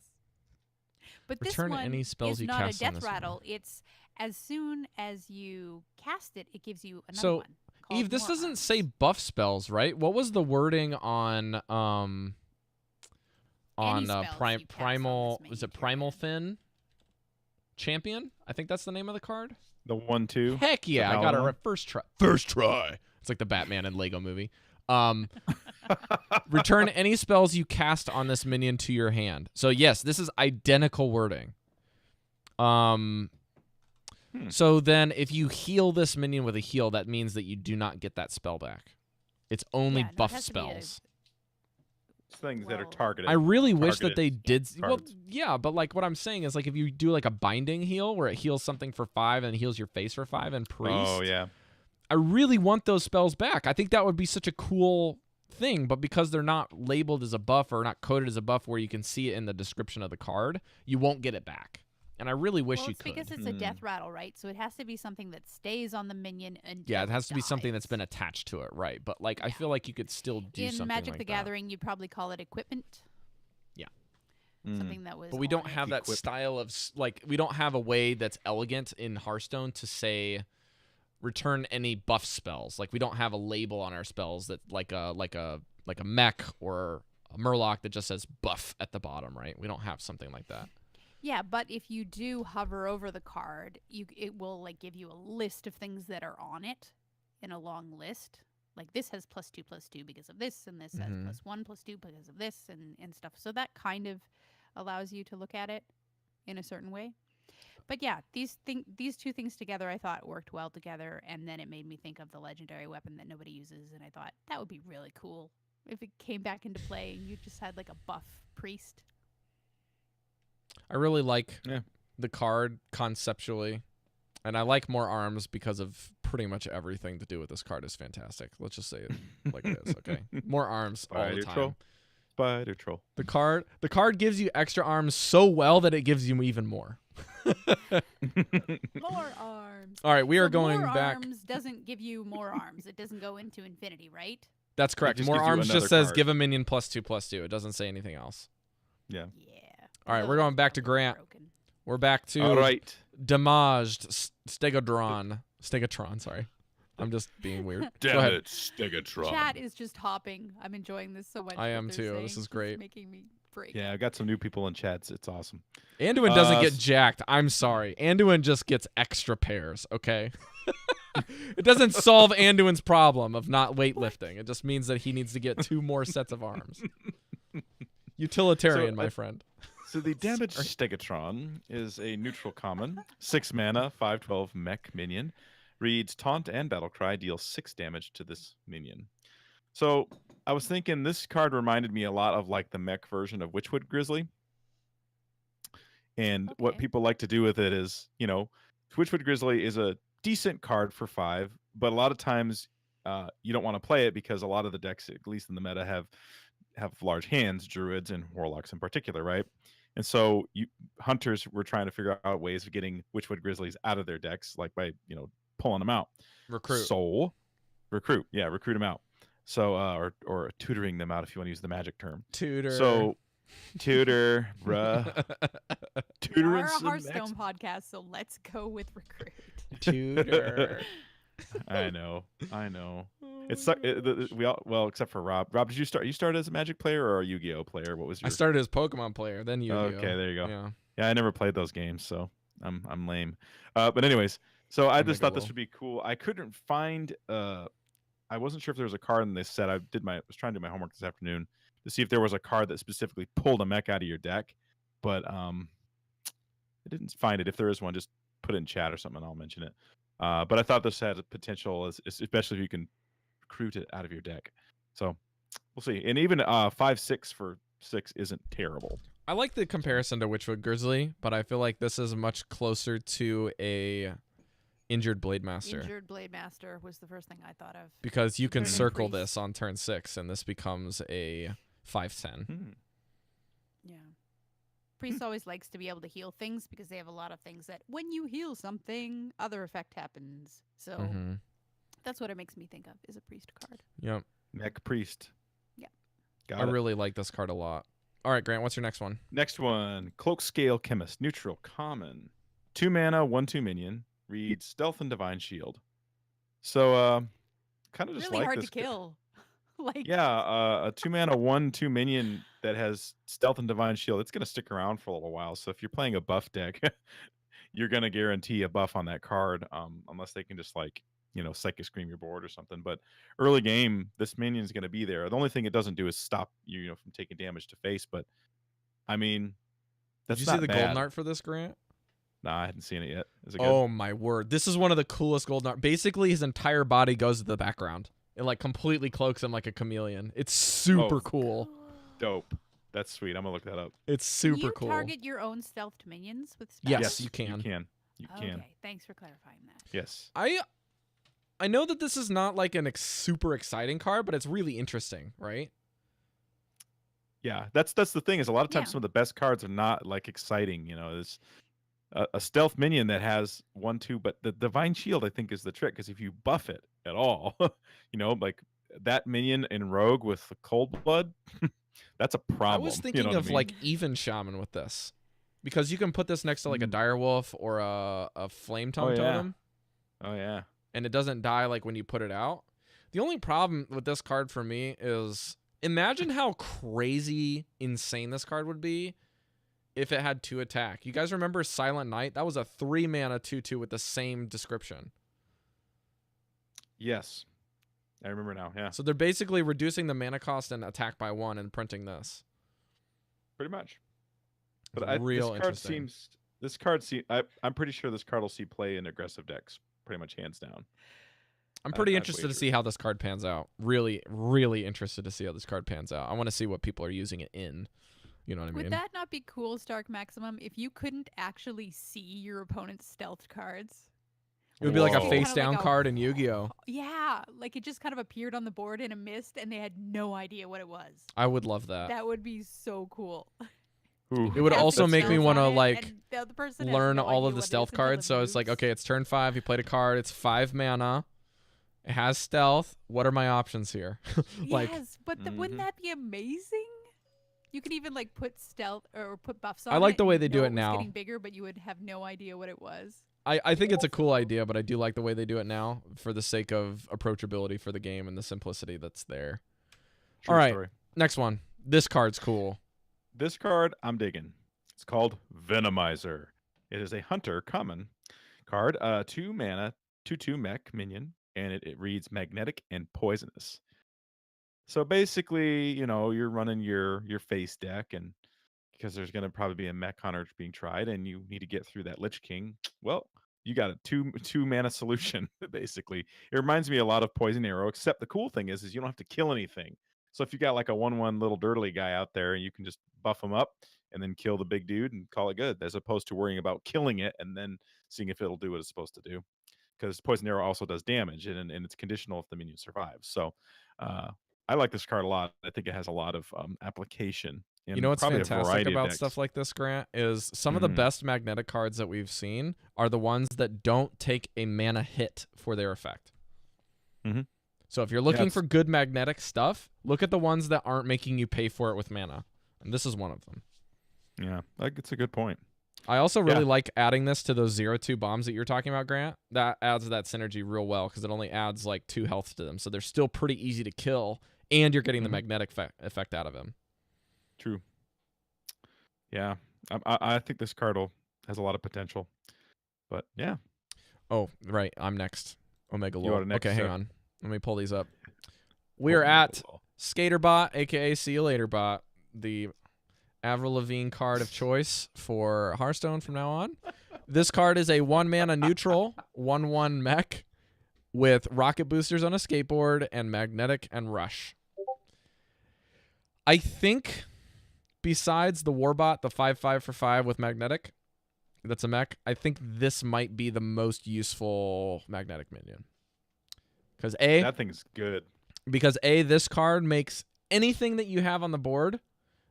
But Return this one any spells is you not cast a on death this one. rattle. It's as soon as you cast it, it gives you another So, one. called Eve, this More doesn't Arms. say buff spells, right? What was the wording on Any spells you cast on primal? this Was minion it to your Primal hand. Fin Champion? I think that's the name of the card. The 1/2. Heck yeah, I got Paladin it one? first try. First try. It's like the Batman and Lego movie. Return any spells you cast on this minion to your hand. So yes, this is identical wording. So then if you heal this minion with a heal, that means that you do not get that spell back. It's only Yeah, no, it buff has to be a- spells. Things that are Well, targeted. I really wish that they targeted did. Well, cards. yeah, but like what I'm saying is like if you do like a binding heal where it heals something for 5 and heals your face for 5 and priest. Oh yeah. I really want those spells back. I think that would be such a cool thing, but because they're not labeled as a buff or not coded as a buff where you can see it in the description of the card, you won't get it back. And I really wish Well, you it's could. because it's a death rattle, right? So it has to be something that stays on the minion until Yeah, it has to be something that's dies. been attached to it, right? But like I Yeah. feel like you could still do In something Magic like the that. Gathering, you'd probably call it equipment. Yeah. Something that was. But we on don't it. have that Equipment. style of like we don't have a way that's elegant in Hearthstone to say return any buff spells. Like we don't have a label on our spells that like a mech or a Murloc that just says buff at the bottom, right? We don't have something like that. Yeah, but if you do hover over the card, it will like give you a list of things that are on it in a long list. Like this has +2/+2 because of this, and this has +1/+2 because of this, and stuff. So that kind of allows you to look at it in a certain way. But yeah, these two things together, I thought worked well together, and then it made me think of the legendary weapon that nobody uses, and I thought that would be really cool if it came back into play and you just had like a buff priest. I really like Yeah. the card conceptually, and I like more arms because of pretty much everything to do with this card is fantastic. Let's just say it like it is, okay? More arms all the Spider time. troll. Spider troll. The card gives you extra arms so well that it gives you even more. More arms. All right, we are So going more back. arms doesn't give you more arms. It doesn't go into infinity, right? That's correct. just More gives you arms just another says card. give a minion +2/+2. It doesn't say anything else. Yeah. Yeah. All right, Those we're going back to buttons are Grant. broken. We're back to All right. damaged Stegatron, sorry. I'm just being weird. Go Damn ahead. it, Stegatron. Chat is just hopping. I'm enjoying this so much. I what am they're too. saying. This is It's great. making me break. Yeah, I got some new people in chats. It's awesome. Anduin doesn't get s- jacked. I'm sorry. Anduin just gets extra pairs, okay? It doesn't solve Anduin's problem of not weightlifting. It just means that he needs to get 2 more sets of arms. Utilitarian, So, my friend. So the damaged Stegatron is a neutral common, 6 mana, 5/12 mech minion. Reads Taunt and Battlecry, deals 6 damage to this minion. So I was thinking this card reminded me a lot of like the mech version of Witchwood Grizzly. And what Okay. people like to do with it is, Witchwood Grizzly is a decent card for 5, but a lot of times you don't want to play it because a lot of the decks, at least in the meta, have large hands, druids and warlocks in particular, right? And so hunters were trying to figure out ways of getting Witchwood Grizzlies out of their decks, like by pulling them out. Recruit. Recruit them out. So or tutoring them out if you want to use the magic term. Tutor. So tutor, bruh. We Tutoring are a some Hearthstone mechs. podcast, so let's go with recruit. Tutor. I know. Oh It's my we all, well, except for Rob. Rob, did you start? You started as a Magic player or a Yu-Gi-Oh player? What was your? I started as Pokemon player, then Yu-Gi-Oh. Okay, there you go. Yeah. Yeah, I never played those games, so I'm lame. But anyways, so I just thought this Megalo. would be cool. I couldn't find. I wasn't sure if there was a card in this set. I was trying to do my homework this afternoon to see if there was a card that specifically pulled a mech out of your deck, but I didn't find it. If there is one, just put it in chat or something, and I'll mention it. But I thought this had a potential, especially if you can recruit it out of your deck. So we'll see. And even 5/6 for 6 isn't terrible. I like the comparison to Witchwood Grizzly, but I feel like this is much closer to a Injured Blade Master. Injured Blade Master was the first thing I thought of. Because you can Burning circle Priest. this on turn 6, and this becomes a 5/10. Yeah. Priest always likes to be able to heal things because they have a lot of things that when you heal something, other effect happens. So Mm-hmm. that's what it makes me think of is a priest card. Yep. Mech Priest. Yeah. Got I it. really like this card a lot. All right, Grant, what's your next one? Next one, Cloak Scale Chemist, neutral, common, 2 mana, 1/2 minion, reads Stealth and Divine Shield. So, kind of just Really like hard this. to kill. Like Yeah, a 2 mana, 1/2 minion that has Stealth and Divine Shield. It's gonna stick around for a little while. So if you're playing a buff deck, you're gonna guarantee a buff on that card, unless they can just Psychic Scream your board or something. But early game, this minion is gonna be there. The only thing it doesn't do is stop you, from taking damage to face. But I mean, that's Did you see not the bad. golden art for this, Grant? Nah, I hadn't seen it yet. Is it good? Oh my word. This is one of the coolest golden art. Basically, his entire body goes to the background. It like completely cloaks him like a chameleon. It's super Oh. cool. Dope. That's sweet. I'm gonna look that up. It's super you cool. target your own stealthed minions with spells? Yes, you can. You can. You Okay, can. thanks for clarifying that. Yes. I know that this is not like an super exciting card, but it's really interesting, right? Yeah, that's the thing is a lot of times Yeah. some of the best cards are not like exciting. It's a stealth minion that has 1/2, but the Divine Shield I think is the trick because if you buff it at all, like that minion in Rogue with the Cold Blood, that's a problem. I was thinking what I of mean? like even Shaman with this. Because you can put this next to like a Direwolf or a Flame Tongue yeah. Totem, Oh yeah. and it doesn't die like when you put it out. The only problem with this card for me is imagine how crazy insane this card would be if it had 2 attack. You guys remember Silent Night? That was a 3 mana 2/2 with the same description. Yes. I remember now. Yeah. So they're basically reducing the mana cost and attack by 1 and printing this. Pretty much. It's But real this card interesting. This card, I'm pretty sure this card will see play in aggressive decks, pretty much hands down. I'm pretty I'd interested to wager see how this card pans out. Really, really interested to see how this card pans out. I want to see what people are using it in. You know what I mean? Would that not be cool, Stark Maximum, if you couldn't actually see your opponent's stealth cards? It would be like a Whoa. face Kinda down like a- card in Yu-Gi-Oh. Yeah, like it just kind of appeared on the board in a mist, and they had no idea what it was. I would love that. That would be so cool. Ooh, It would Have also the make me spells wanna, on it, like, and the other person has Learn no all idea of the what it is stealth until cards. it So it's like, moves. okay, it's turn 5. You played a card. It's 5 mana. It has stealth. What are my options here? Like, Yes, but wouldn't Mhm. that be amazing? You could even like put stealth or put buffs on I like it the and way you'd they do know it was now. Getting bigger, but you would have no idea what it was. I think it's a cool idea, but I do like the way they do it now for the sake of approachability for the game and the simplicity that's there. True all right. story. Next one. This card's cool. This card I'm digging. It's called Venomizer. It is a hunter common card, 2 mana, 2/2 mech minion, and it reads magnetic and poisonous. So basically, you're running your face deck, and because there's going to probably be a mech hunter being tried, and you need to get through that Lich King. Well, you got a two mana solution. Basically, it reminds me a lot of Poison Arrow. Except the cool thing is you don't have to kill anything. So if you got like a 1/1 little dirtly guy out there, you can just buff him up and then kill the big dude and call it good, as opposed to worrying about killing it and then seeing if it'll do what it's supposed to do. Because Poison Arrow also does damage, and it's conditional if the minion survives. So uh, I like this card a lot. I think it has a lot of application in You know what's probably a fantastic variety of about decks. stuff like this, Grant, is some of the Mhm. best magnetic cards that we've seen are the ones that don't take a mana hit for their effect. Mhm. So if you're looking it's- for good magnetic stuff, look at the ones that aren't making you pay for it with mana. And this is one of them. Yeah, it's a good point. I also really Yeah. like adding this to those 0/2 bombs that you're talking about, Grant. That adds that synergy real well because it only adds like 2 health to them. So they're still pretty easy to kill, and you're getting the Mhm. magnetic effect out of them. True. Yeah, I think this card has a lot of potential. But yeah, Oh, right. I'm next. Omega You Lol. are next, Okay, hang sir. on. Let me pull these up. We're at Skaterbot, aka See You Later Bot, the Avril Lavigne card of choice for Hearthstone from now on. This card is a 1-mana neutral, 1/1 mech with rocket boosters on a skateboard and magnetic and rush. I think besides the Warbot, the 5/5 for 5 with magnetic, that's a mech, I think this might be the most useful magnetic minion. Because that thing's good. this card makes anything that you have on the board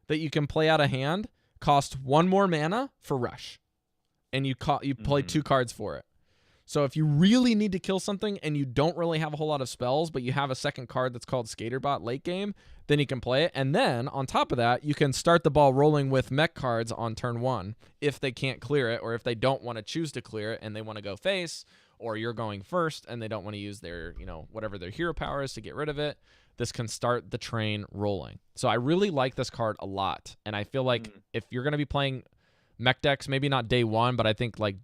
that you can play out of hand cost 1 more mana for rush. And you play 2 cards for it. So if you really need to kill something and you don't really have a whole lot of spells, but you have a second card that's called Skaterbot late game, then you can play it. And then on top of that, you can start the ball rolling with mech cards on turn 1 if they can't clear it, or if they don't want to choose to clear it and they want to go face, or you're going first and they don't want to use their, whatever their hero power is to get rid of it. This can start the train rolling. So I really like this card a lot. And I feel like if you're going to be playing mech decks, maybe not day 1, but I think like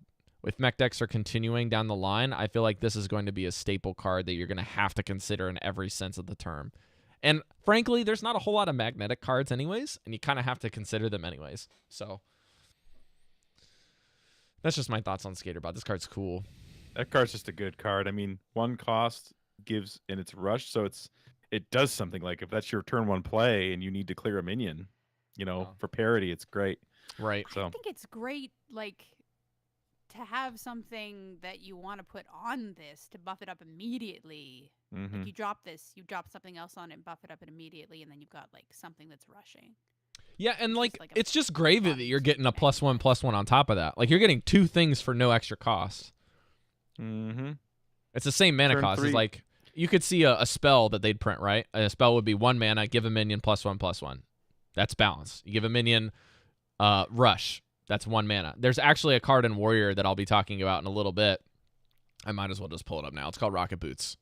if mech decks are continuing down the line, I feel like this is going to be a staple card that you're going to have to consider in every sense of the term. And frankly, there's not a whole lot of magnetic cards anyways, and you kind of have to consider them anyways. So that's just my thoughts on Skaterbot. This card's cool. That card's just a good card. I mean, 1 cost gives, and it's rush, so it does something. Like if that's your turn 1 play and you need to clear a minion, for parity, it's great. Right. So I think it's great, like, to have something that you want to put on this to buff it up immediately. mhm. Like you drop this, you drop something else on it, and buff it up immediately, and then you've got like something that's rushing. Yeah, and like like a it's just gravy that you're getting a thing. +1/+1 on top of that. Like you're getting 2 things for no extra cost. Mhm. It's the same mana Turn cost. 3. It's like you could see a spell that they'd print, right? A spell would be 1 mana, give a minion +1/+1. That's balanced. You give a minion rush. That's 1 mana. There's actually a card in Warrior that I'll be talking about in a little bit. I might as well just pull it up now. It's called Rocket Boots.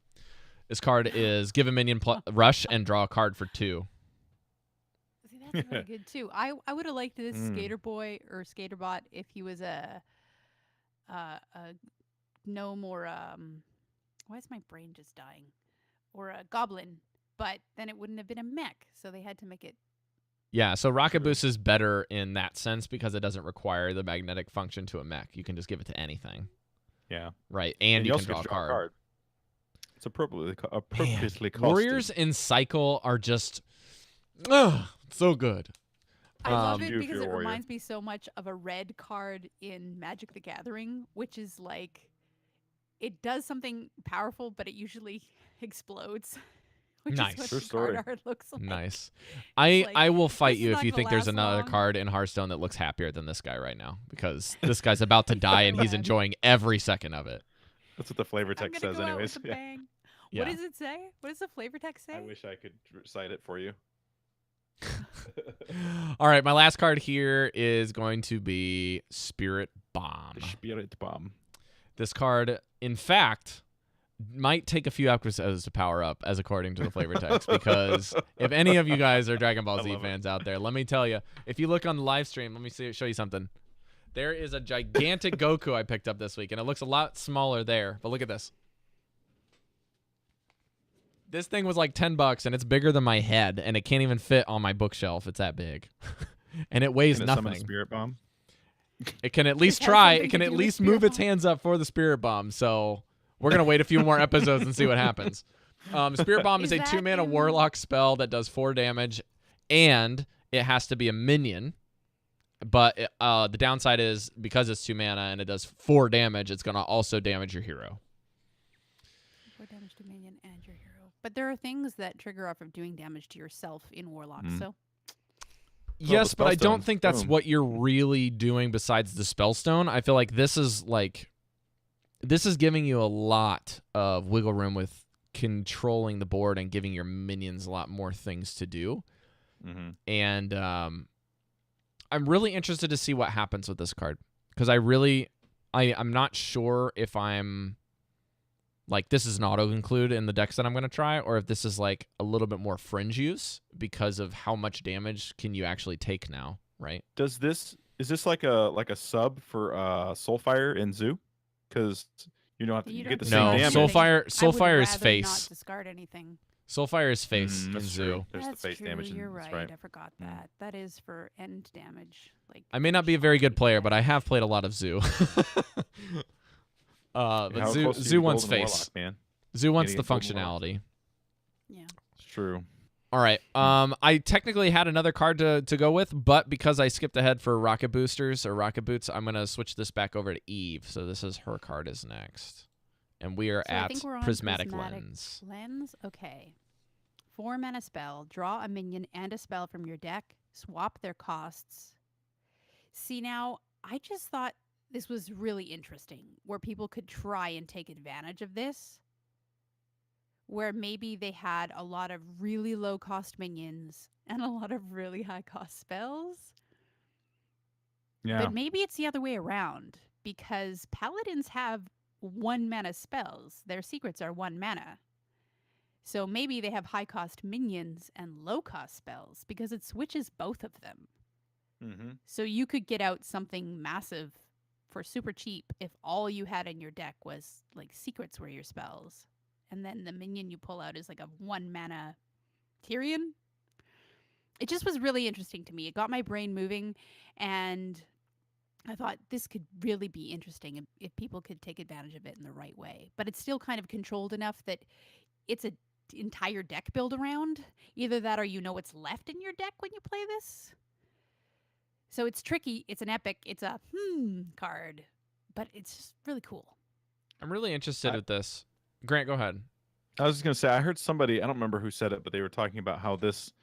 This card is give a minion rush and draw a card for 2. See, that's really good too. I would have liked this Mm. Skater Boy or Skaterbot if he was a gnome or why is my brain just dying? Or a goblin, but then it wouldn't have been a mech, so they had to make it Yeah, so Rocket Boost is better in that sense because it doesn't require the magnetic function to a mech. You can just give it to anything. Yeah. Right, and you can also draw get a to card. It's appropriately Man, costed. Warriors in Cycle are just so good. I love it do if because you're a it warrior. reminds me so much of a red card in Magic the Gathering, which is like it does something powerful, but it usually explodes. Which Nice. is what True the story. card art looks like. Nice. It's I like, will fight this is you if not you gonna think there's last another long. card in Hearthstone that looks happier than this guy right now, because this guy's about to die and he's Red. enjoying every second of it. That's what the flavor I'm text gonna says, go out anyways. with a Yeah. bang. Yeah. What does it say? What does the flavor text say? I wish I could recite it for you. All right, my last card here is going to be Spirit Bomb. The Spirit Bomb. This card, in fact, might take a few episodes to power up, as according to the flavor text, because if any of you guys are Dragon Ball I Z love it. fans out there, let me tell you, if you look on the live stream, let me show you something. There is a gigantic Goku I picked up this week, and it looks a lot smaller there, but look at this. This thing was like $10, and it's bigger than my head, and it can't even fit on my bookshelf. It's that big. And it weighs Can it summon a nothing. Spirit Bomb? It can at least has try. something It can to at do with least Spirit move its Bomb. hands up for the Spirit Bomb. So we're going to wait a few more episodes and see what happens. Spirit Bomb is Is a that 2-mana in- Warlock spell that does 4 damage, and it has to be a minion. But the downside is, because it's 2 mana and it does 4 damage, it's going to also damage your hero. 4 damage to minion and your hero. But there are things that trigger off of doing damage to yourself in Warlock, so Yes, the but I don't Spellstone. think that's Boom. what you're really doing besides the Spellstone. I feel like this is giving you a lot of wiggle room with controlling the board and giving your minions a lot more things to do. Mm-hmm. And I'm really interested to see what happens with this card, because I'm not sure if I'm like, this is an auto include in the decks that I'm going to try, or if this is like a little bit more fringe use because of how much damage can you actually take now, right? Is this like a sub for Soulfire in Zoo? Because you don't have to, You you don't get the do same No, damage. Soulfire is Not face. discard anything. Soulfire is face in That's Zoo. true. There's That's the face true. damage. You're That's right. I forgot Mm. that. That is for end damage. Like I may not be a very good player, but I have played a lot of Zoo. But How Zoo, close are you Zoo to wants Golden face. Warlock, man. Zoo wants Getting the a Golden Warlock. functionality. Yeah. It's true. All right. I technically had another card to go with, but because I skipped ahead for Rocket Boosters or Rocket Boots, I'm going to switch this back over to Eve. So this is her card is next. And we are So I at think we're on Prismatic Lens. Lens? Okay. 4 mana spell. Draw a minion and a spell from your deck. Swap their costs. See, now, I just thought this was really interesting, where people could try and take advantage of this, where maybe they had a lot of really low-cost minions and a lot of really high-cost spells. Yeah. But maybe it's the other way around, because paladins have 1 mana spells. Their secrets are 1 mana. So maybe they have high cost minions and low cost spells, because it switches both of them. Mm-hmm. So you could get out something massive for super cheap if all you had in your deck was like secrets were your spells. And then the minion you pull out is like a 1 mana Tyrion. It just was really interesting to me. It got my brain moving, and I thought this could really be interesting if people could take advantage of it in the right way. But it's still kind of controlled enough that it's a entire deck build around. Either that or you know what's left in your deck when you play this. So it's tricky. It's an epic. It's a card. But it's just really cool. I'm really interested with this. Grant, go ahead. I was just gonna say, I heard somebody, I don't remember who said it, but they were talking about how this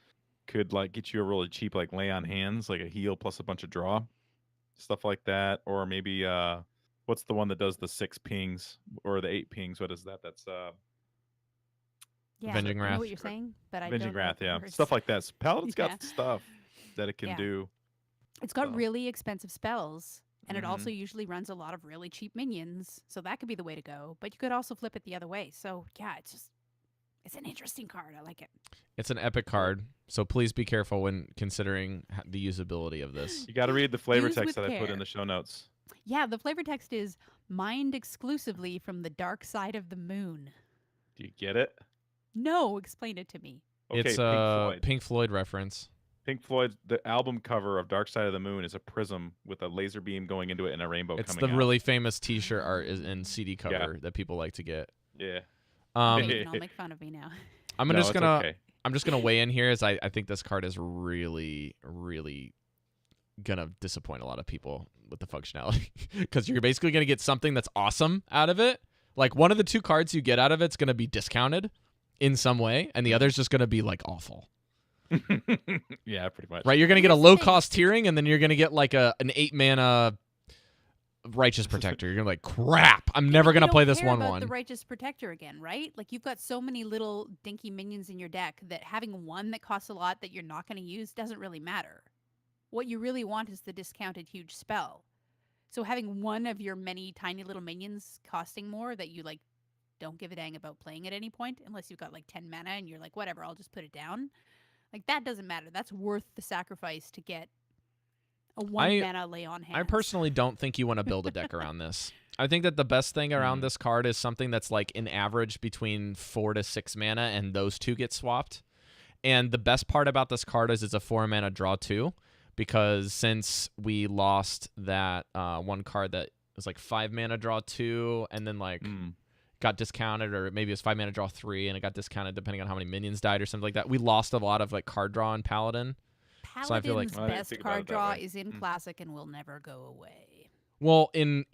could like get you a really cheap like lay on hands, like a heal plus a bunch of draw, stuff like that, or maybe what's the one that does the 6 pings or the 8 pings? What is that? That's Yeah, Avenging I know Wrath. what you're saying, but I Avenging don't know Wrath, the yeah, words. stuff like that. So Paladin's Yeah. got stuff that it can Yeah. do. It's got So. really expensive spells, and it Mhm. also usually runs a lot of really cheap minions, so that could be the way to go. But you could also flip it the other way. So yeah, it's an interesting card. I like it. It's an epic card, so please be careful when considering the usability of this. You got to read the flavor Use text with that I put in care. the show notes. Yeah, the flavor text is mined exclusively from the dark side of the moon. Do you get it? No, explain it to me. Okay, It's Pink a Floyd. Pink Floyd reference. Pink Floyd's the album cover of Dark Side of the Moon is a prism with a laser beam going into it and a rainbow It's coming the out. really famous T-shirt art and CD cover that people like to get. Yeah. You can all make fun of me now. I'm No, just it's gonna okay. I'm just gonna weigh in here as I think this card is really, really gonna disappoint a lot of people with the functionality because you're basically gonna get something that's awesome out of it. Like one of the two cards you get out of it's gonna be discounted in some way, and the other's just gonna be like awful. Yeah, pretty much. Right? You're gonna get a Here's the low thing. cost tiering, and then you're gonna get like an 8-mana Righteous Protector. You're gonna be like, crap! I'm never You gonna don't play this care about 1/1. the Righteous Protector again, right? Like you've got so many little dinky minions in your deck that having one that costs a lot that you're not going to use doesn't really matter. What you really want is the discounted huge spell. So having one of your many tiny little minions costing more that you like don't give a dang about playing at any point unless you've got like 10 mana and you're like, whatever, I'll just put it down. Like that doesn't matter. That's worth the sacrifice to get a 1 mana lay on hands. I personally don't think you want to build a deck around this. I think that the best thing around this card is something that's like an average between 4 to 6 mana, and those two get swapped. And the best part about this card is it's a 4 mana draw 2, because since we lost that one card that was like 5 mana draw 2, and then like got discounted, or maybe it was 5 mana draw 3 and it got discounted depending on how many minions died or something like that. We lost a lot of like card draw in Paladin. Paladin's So I feel like- Well, I didn't best think about card it that draw way. is in Classic and will never go away. Well, in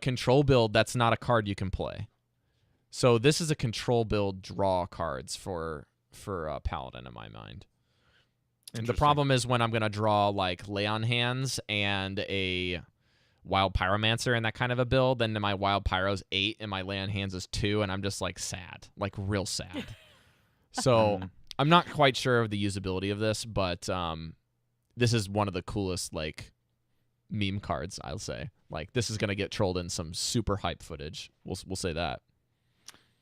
control build, that's not a card you can play. So this is a control build draw cards for Paladin in my mind. The problem is when I'm gonna draw like Lay on Hands and a Wild Pyromancer and that kind of a build, then my Wild Pyro's 8 and my Lay on Hands is 2, and I'm just like sad, like real sad. So I'm not quite sure of the usability of this, but this is one of the coolest like meme cards, I'll say. Like this is gonna get trolled in some super hype footage. We'll say that.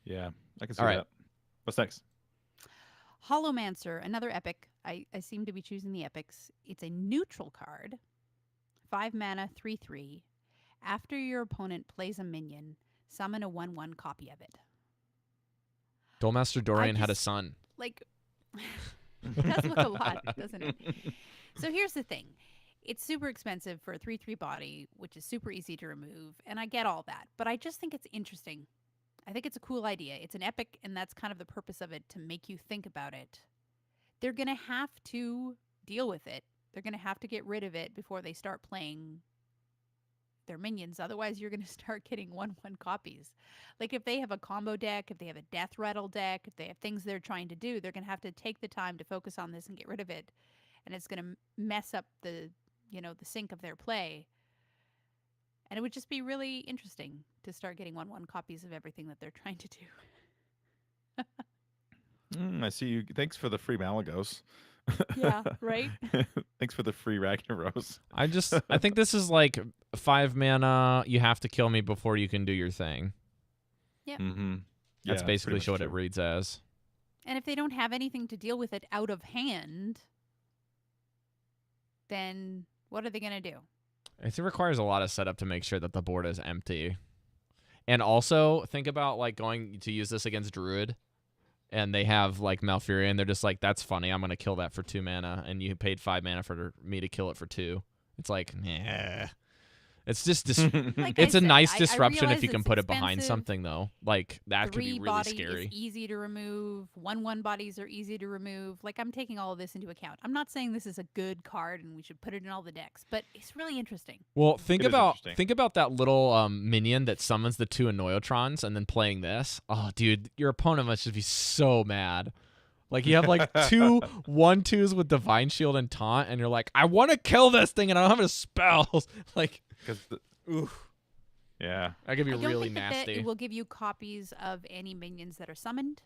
Yeah, I can see All right. that. What's next? Holomancer, another epic. I seem to be choosing the epics. It's a neutral card. 5 mana, 3/3. After your opponent plays a minion, summon a 1/1 copy of it. Duelmaster Dorian had a just- son. Like, it does look a lot, doesn't it? So here's the thing. It's super expensive for a 3/3 body, which is super easy to remove, and I get all that. But I just think it's interesting. I think it's a cool idea. It's an epic, and that's kind of the purpose of it, to make you think about it. They're going to have to deal with it. They're going to have to get rid of it before they start playing their minions. Otherwise, you're going to start getting 1/1 copies. Like if they have a combo deck, if they have a death rattle deck, if they have things they're trying to do, they're going to have to take the time to focus on this and get rid of it. And it's going to mess up the sync of their play. And it would just be really interesting to start getting 1/1 copies of everything that they're trying to do. I see you. Thanks for the free Malagos. Yeah, right? Thanks for the free Ragnaros. I think this is like 5 mana. You have to kill me before you can do your thing. Mm-hmm. That's basically what it reads as. And if they don't have anything to deal with it out of hand, then what are they going to do? It requires a lot of setup to make sure that the board is empty. And also, think about like going to use this against Druid, and they have like Malfurion, and they're just like, that's funny, I'm going to kill that for 2 mana, and you paid 5 mana for me to kill it for 2. It's like, nah. It's just Like it's I a said, nice I disruption realize if you can it's put it behind expensive. something, though. Like, that could 3 be really body scary. is easy to remove. 1/1 bodies are easy to remove. Like, I'm taking all of this into account. I'm not saying this is a good card and we should put it in all the decks, but it's really interesting. Well, think It is about interesting. that little minion that summons the 2 Annoyotrons and then playing this. Oh, dude, your opponent must just be so mad. Like, you have like 2 1/2s with Divine Shield and Taunt, and you're like, I want to kill this thing, and I don't have any spells. Like, oof, Yeah, that could be I don't really think that nasty. it will give you copies of any minions that are summoned.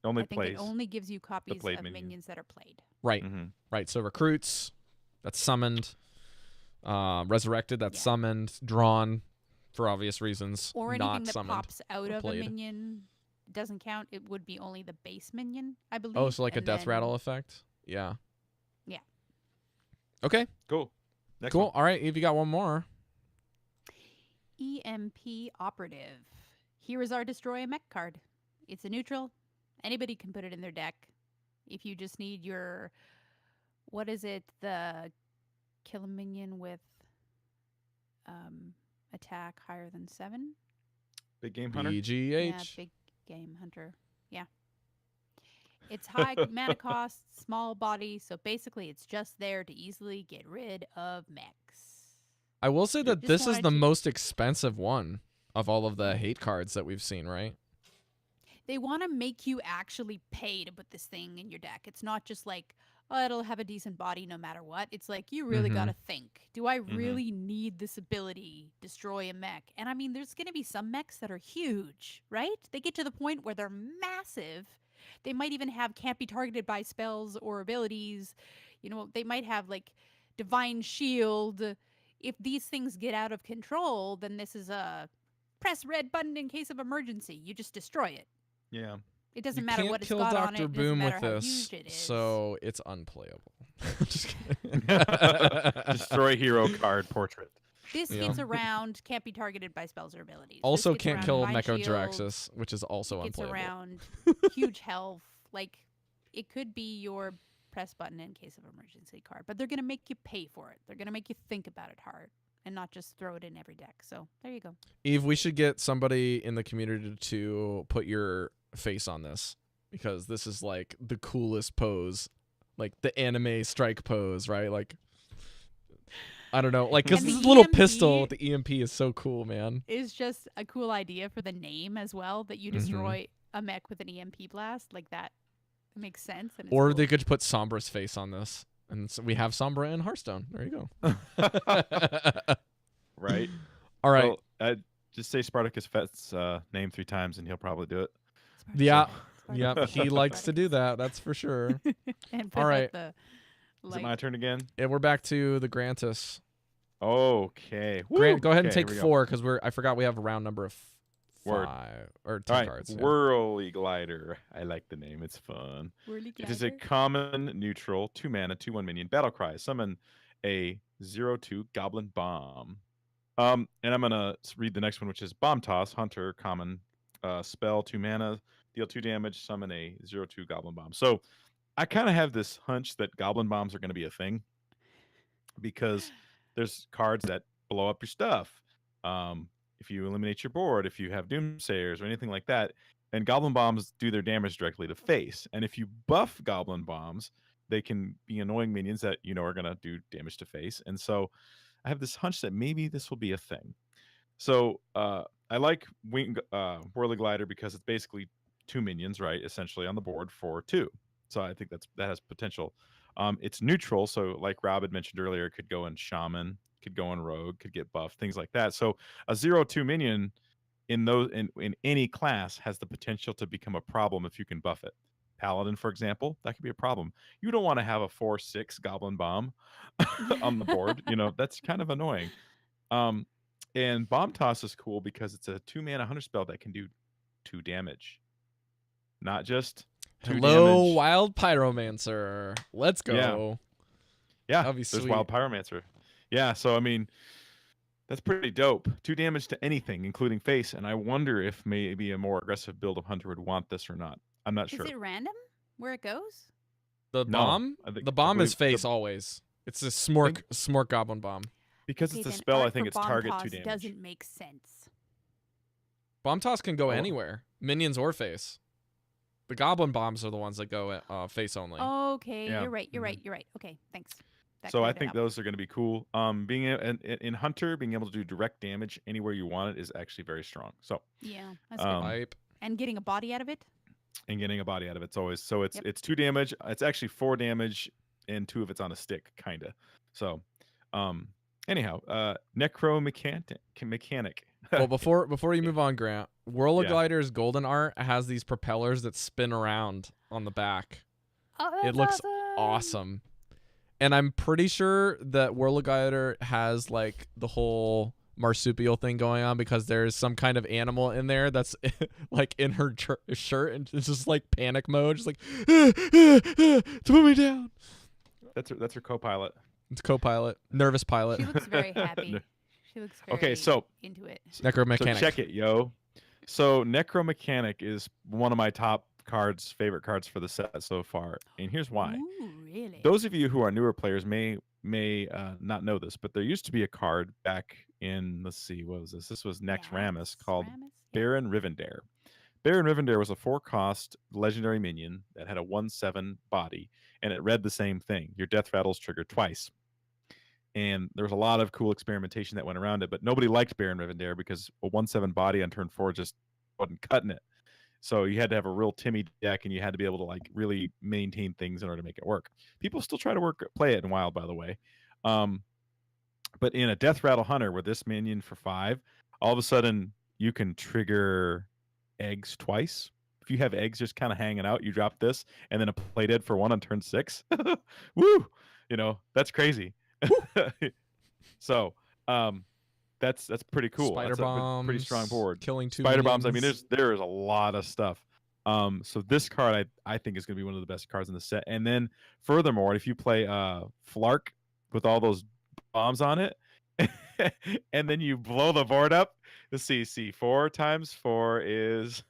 only I think plays. it only gives you copies of played minion. minions that are played. Right, Mm-hmm. right. So recruits, that's summoned. Resurrected, that's Yeah. summoned. Drawn, for obvious reasons. Or not anything that summoned. pops out or of played. a minion doesn't count. It would be only the base minion, I believe. Oh, so like a and death then- rattle effect? Yeah. Yeah. Okay, Cool. Next cool. one. All right, if you got one more. EMP Operative. Here is our Destroy a Mech card. It's a neutral. Anybody can put it in their deck. If you just need your what is it? The kill a minion with attack higher than 7? Big game hunter. BGH. Yeah, big game hunter. Yeah. It's high mana cost, small body, so basically it's just there to easily get rid of mechs. I will say that Just this is wanted the to- most expensive one of all of the hate cards that we've seen, right? They want to make you actually pay to put this thing in your deck. It's not just like, oh, it'll have a decent body no matter what. It's like, you really got to think, do I really need this ability, destroy a mech? And I mean, there's going to be some mechs that are huge, right? They get to the point where they're massive. They might even can't be targeted by spells or abilities. You know, they might have like Divine Shield. If these things get out of control, then this is a press red button in case of emergency. You just destroy it. Yeah. It doesn't You matter can't what it's kill got on Dr. it. It doesn't Boom matter with how this, huge it is. so it's unplayable. Just kidding. Destroy hero card portrait. This Yeah. gets around, can't be targeted by spells or abilities. Also This gets can't around kill Divine Shield, Nekodraxis, which is also gets unplayable. around huge health. Like, it could be your press button in case of emergency card, but they're going to make you pay for it. They're going to make you think about it hard and not just throw it in every deck. So there you go. Eve, we should get somebody in the community to put your face on this, because this is like the coolest pose, like the anime strike pose, right? Like, I don't know, like, because And this the little EMP pistol with the EMP is so cool, man. Is just a cool idea for the name as well, that you destroy a mech with an EMP blast. Like that makes sense. And it's Or cool. they could put Sombra's face on this, and so we have Sombra in Hearthstone. There you go. Right. All right. Well, just say Spartacus Fett's name 3 times, and he'll probably do it. Yeah. Spartacus. Yep. He likes to do that. That's for sure. And All right. The Is it my turn again? Yeah, we're back to the Grantis. Okay. Grant, go ahead and Okay, take here we go. 4, because I forgot we have a round number of Word. 5 or 2 All right. cards. Yeah. Whirly Glider. I like the name. It's fun. Whirly It is a glider. common neutral 2 mana 2/1 minion battle cry. Summon a 0/2 Goblin Bomb. And I'm gonna read the next one, which is Bomb Toss Hunter common spell 2 mana, deal 2 damage, summon a 0/2 Goblin Bomb. So I kind of have this hunch that Goblin Bombs are going to be a thing, because there's cards that blow up your stuff. If you eliminate your board, if you have Doomsayers or anything like that, and Goblin Bombs do their damage directly to face. And if you buff Goblin Bombs, they can be annoying minions that are going to do damage to face. And so I have this hunch that maybe this will be a thing. So I like Whirly Glider because it's basically 2 minions, right, essentially on the board for 2. So I think that has potential. It's neutral, so like Rob had mentioned earlier, it could go in Shaman, could go in Rogue, could get buffed, things like that. So a 0/2 minion in any class has the potential to become a problem if you can buff it. Paladin, for example, that could be a problem. You don't want to have a 4/6 Goblin Bomb on the board. That's kind of annoying. And Bomb Toss is cool because it's a 2 mana hunter spell that can do 2 damage. Not just 2 Hello, damage. Wild Pyromancer. Let's go. Yeah, That'd be there's sweet. Wild Pyromancer. Yeah, so I mean, that's pretty dope. 2 damage to anything, including face. And I wonder if maybe a more aggressive build of Hunter would want this or not. I'm not sure. Is it random where it goes? The No, bomb? I think- The I bomb is believe face always. It's a smork goblin bomb. Because Okay, it's a then spell, I art think for it's Bomb target Toss 2 damage. Doesn't make sense. Bomb toss can go Oh. anywhere, minions or face. The goblin bombs are the ones that go face only. Okay, Yeah. you're right. You're Mhm. right. You're right. Okay, thanks. That So I cleared it think up. those are going to be cool. In Hunter, being able to do direct damage anywhere you want it is actually very strong. So Yeah, that's um, good. Pipe. And getting a body out of it. and getting a body out of it's always so it's Yep. it's 2 damage. It's actually 4 damage, and 2 of it's on a stick, kinda. So, anyhow, mechanic. Well, before you move on, Grant, Whirl of Yeah. Glider's golden art has these propellers that spin around on the back. Oh, It that's looks awesome. And I'm pretty sure that Whirl of Glider has like the whole marsupial thing going on, because there's some kind of animal in there that's like in her shirt, and it's just like panic mode, just like put me down. That's her co-pilot. It's co-pilot, nervous pilot, She looks very happy. She looks very Okay, so into it. necromechanic. So check it, yo. So Necromechanic is one of my top favorite cards for the set so far, and here's why. Ooh, really? Those of you who are newer players may not know this, but there used to be a card back in, let's see, what was this? This was Next Ramus, called Ramus? Yeah. Baron Rivendare. Baron Rivendare was a 4-cost legendary minion that had a 1/7 body, and it read the same thing. Your death rattles triggered twice. And there was a lot of cool experimentation that went around it, but nobody liked Baron Rivendare because a 1/7 body on turn 4 just wasn't cutting it. So you had to have a real Timmy deck, and you had to be able to like really maintain things in order to make it work. People still try to play it in Wild, by the way. But in a Death Rattle Hunter with this minion for 5, all of a sudden you can trigger eggs twice. If you have eggs just kind of hanging out, you drop this, and then a play dead for 1 on turn 6. Woo! That's crazy. So, that's pretty cool. Spider That's bombs, a pretty strong board. killing 2 Spider bombs. I mean, minions. there is a lot of stuff. So this card I think is going to be one of the best cards in the set. And then furthermore, if you play Flark with all those bombs on it, and then you blow the board up, let's see, 4 times 4 is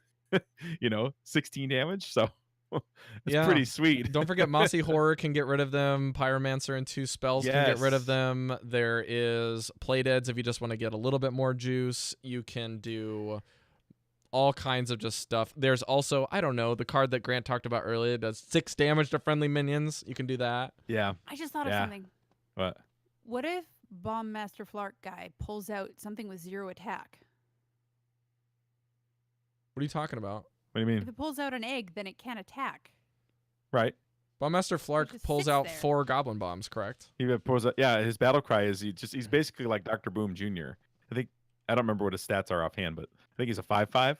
16 damage. So it's pretty sweet. Don't forget, Mossy Horror can get rid of them. Pyromancer and 2 spells can get rid of them. There is Play Deads if you just want to get a little bit more juice. You can do all kinds of just stuff. There's also, I don't know, the card that Grant talked about earlier does 6 damage to friendly minions. You can do that. Yeah. I just thought of something. What? What if Bomb Master Flark guy pulls out something with 0 attack? What are you talking about? What do you If mean? it pulls out an egg, then it can't attack. Right. Bombmaster Flark just pulls sits out there. 4 goblin bombs, correct? He pulls out, his battle cry is he's basically like Dr. Boom Jr. I don't remember what his stats are offhand, but I think he's a 5/5. I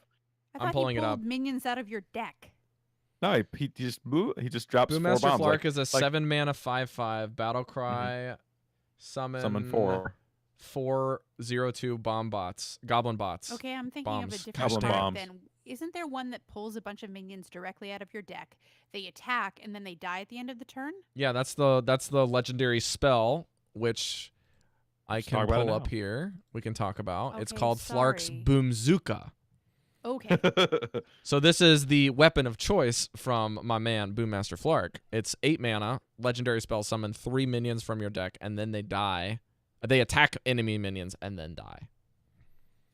I'm thought pulling he it pulled up. minions out of your deck. No, he just drops 4 Boommaster bombs. Flark Like, is a 7 mana 5/5 battle cry. summon 4. 4/02 bomb bots, goblin bots. Okay, I'm thinking Bombs. of a different Goblin card bombs. then. Isn't there one that pulls a bunch of minions directly out of your deck? They attack and then they die at the end of the turn? Yeah, that's the legendary spell, which I Let's can talk about it pull up now. here. We can talk about. It's Okay, called Flark's sorry. Boomzooka. Okay. So this is the weapon of choice from my man Boommaster Flark. It's 8 mana, legendary spell, summon 3 minions from your deck, and then they die. They attack enemy minions and then die.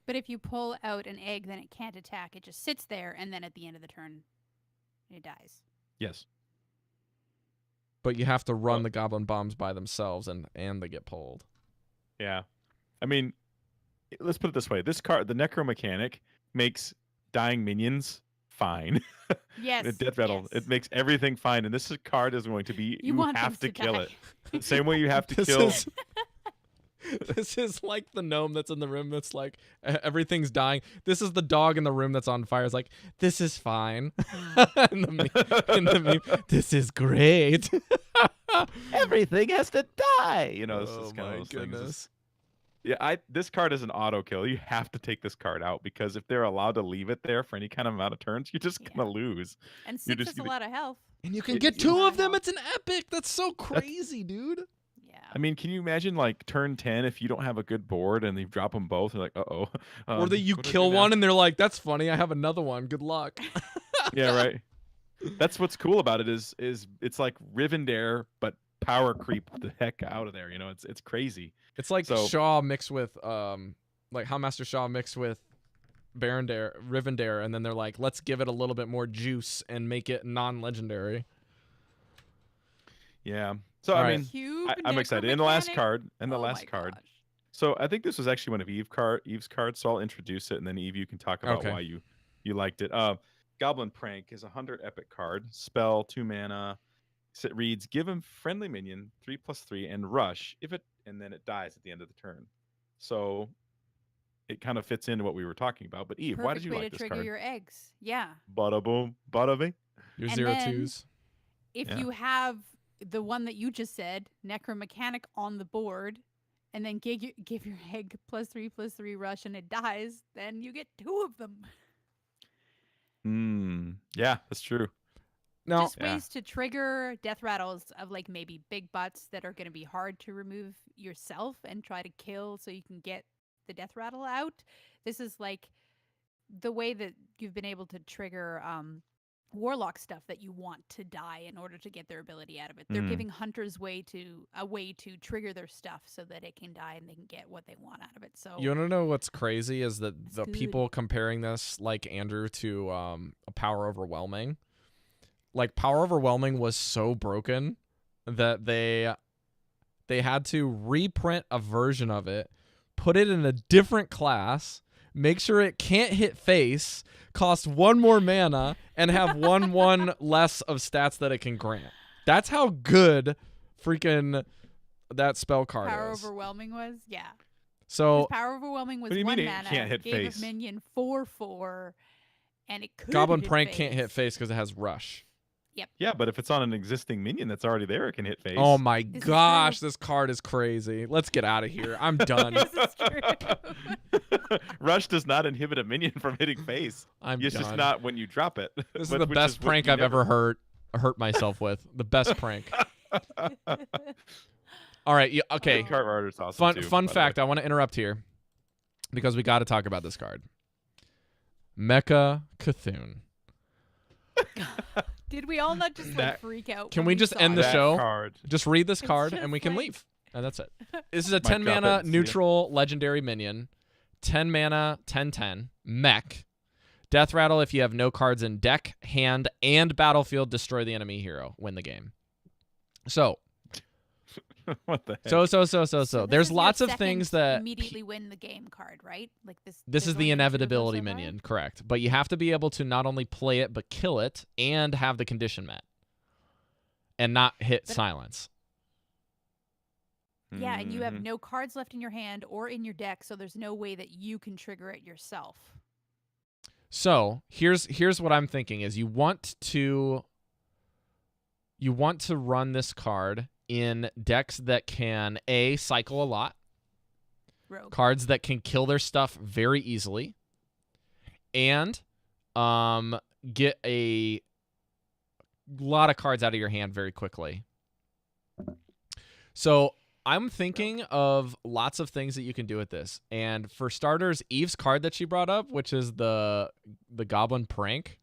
But if you pull out an egg, then it can't attack. It just sits there, and then at the end of the turn, it dies. Yes. But you have to run Well- the goblin bombs by themselves, and they get pulled. Yeah. I mean, let's put it this way. This card, the Necro Mechanic, makes dying minions fine. Yes. Death Rattle. yes. It makes everything fine. And this card is going to be, you want have them to kill die. it. The same way you have to This kill. is- This is like the gnome that's in the room that's like, everything's dying. This is the dog in the room that's on fire. It's like, this is fine. in the meme, this is great. Everything has to die. This Oh is kind my of those things. goodness. Yeah, this card is an auto kill. You have to take this card out because if they're allowed to leave it there for any kind of amount of turns, you're just gonna lose. And You're 6 just is a gonna- lot of health. And you can It- get you- 2 of Wow. them. It's an epic. That's so crazy, dude. Yeah. I mean, can you imagine like turn 10 if you don't have a good board and you drop them both? You're like, uh-oh. Or that you what do I kill do now? one and they're like, that's funny. I have another one. Good luck. Yeah, right. That's what's cool about it is it's like Rivendare, but power creep the heck out of there. It's crazy. It's like So- Shaw mixed with like Houndmaster Shaw mixed with Rivendare, and then they're like, let's give it a little bit more juice and make it non-legendary. Yeah. So All I right. mean, Cube I'm excited. And the last Necromechanic? card, Oh my gosh. So I think this was actually one of Eve's cards. So I'll introduce it, and then Eve, you can talk about Okay. why you liked it. Goblin Prank is a 100 epic card. Spell, 2 mana. It reads: give him friendly minion 3/3 and rush and then it dies at the end of the turn. So it kind of fits into what we were talking about. But Eve, why did Perfect you way like to this trigger card? your eggs. Yeah. Bada boom, bada bing. Your And 0/2s. If Yeah. you have the one that you just said, Necromechanic, on the board, and then give your egg +3/+3 rush and it dies, then you get 2 of them. Yeah, that's true. Now, Just Yeah. ways to trigger death rattles of like maybe big butts that are going to be hard to remove yourself and try to kill so you can get the death rattle out. This is like the way that you've been able to trigger warlock stuff that you want to die in order to get their ability out of it. They're giving hunters a way to trigger their stuff so that it can die and they can get what they want out of it. So You want to know what's crazy is that It's the good. people comparing this, like Andrew, to a Power Overwhelming. Like Power Overwhelming was so broken that they had to reprint a version of it, put it in a different class, make sure it can't hit face, cost 1 more mana, and have 1/1 less of stats that it can grant. That's how good freaking that spell card Power is. Overwhelming was, yeah. So Power Overwhelming was What do you 1 mean it mana, can't hit gave face? a minion 4/4, and it could Goblin hit Prank face. can't hit face because it has Rush. Yeah, but if it's on an existing minion that's already there, it can hit face. Oh my This is gosh, true. this card is crazy. Let's get out of here. I'm done. This is true. Rush does not inhibit a minion from hitting face. I'm It's done. just not when you drop it. This is But- the which best what prank you I've never- ever hurt myself with. The best prank. All right. Okay. The card art is awesome too, Fun by the fact. way. I want to interrupt here because we got to talk about this card. Mecha Cthulhu. Did we all not just like That- freak out? Can when we just saw end the it? That show? card. Just read this It's card just and we can like- leave. And that's it. This is a Might 10 drop it mana and see ya. neutral legendary minion. 10 mana, 10/10. Mech. Death Rattle if you have no cards in deck, hand, and battlefield, destroy the enemy hero. Win the game. So, What the heck? so. this There's is your lots of second things that immediately win the game card, right? Like this. This there's is the only been 2 of those inevitability so far? minion, correct. But you have to be able to not only play it, but kill it and have the condition met. And not hit But- silence. Yeah, and you have Mhm. no cards left in your hand or in your deck, so there's no way that you can trigger it yourself. So here's what I'm thinking is you want to run this card in decks that can cycle a lot, Rogue. cards that can kill their stuff very easily, and get a lot of cards out of your hand very quickly. So I'm thinking of lots of things that you can do with this. And for starters, Eve's card that she brought up, which is the Goblin Prank,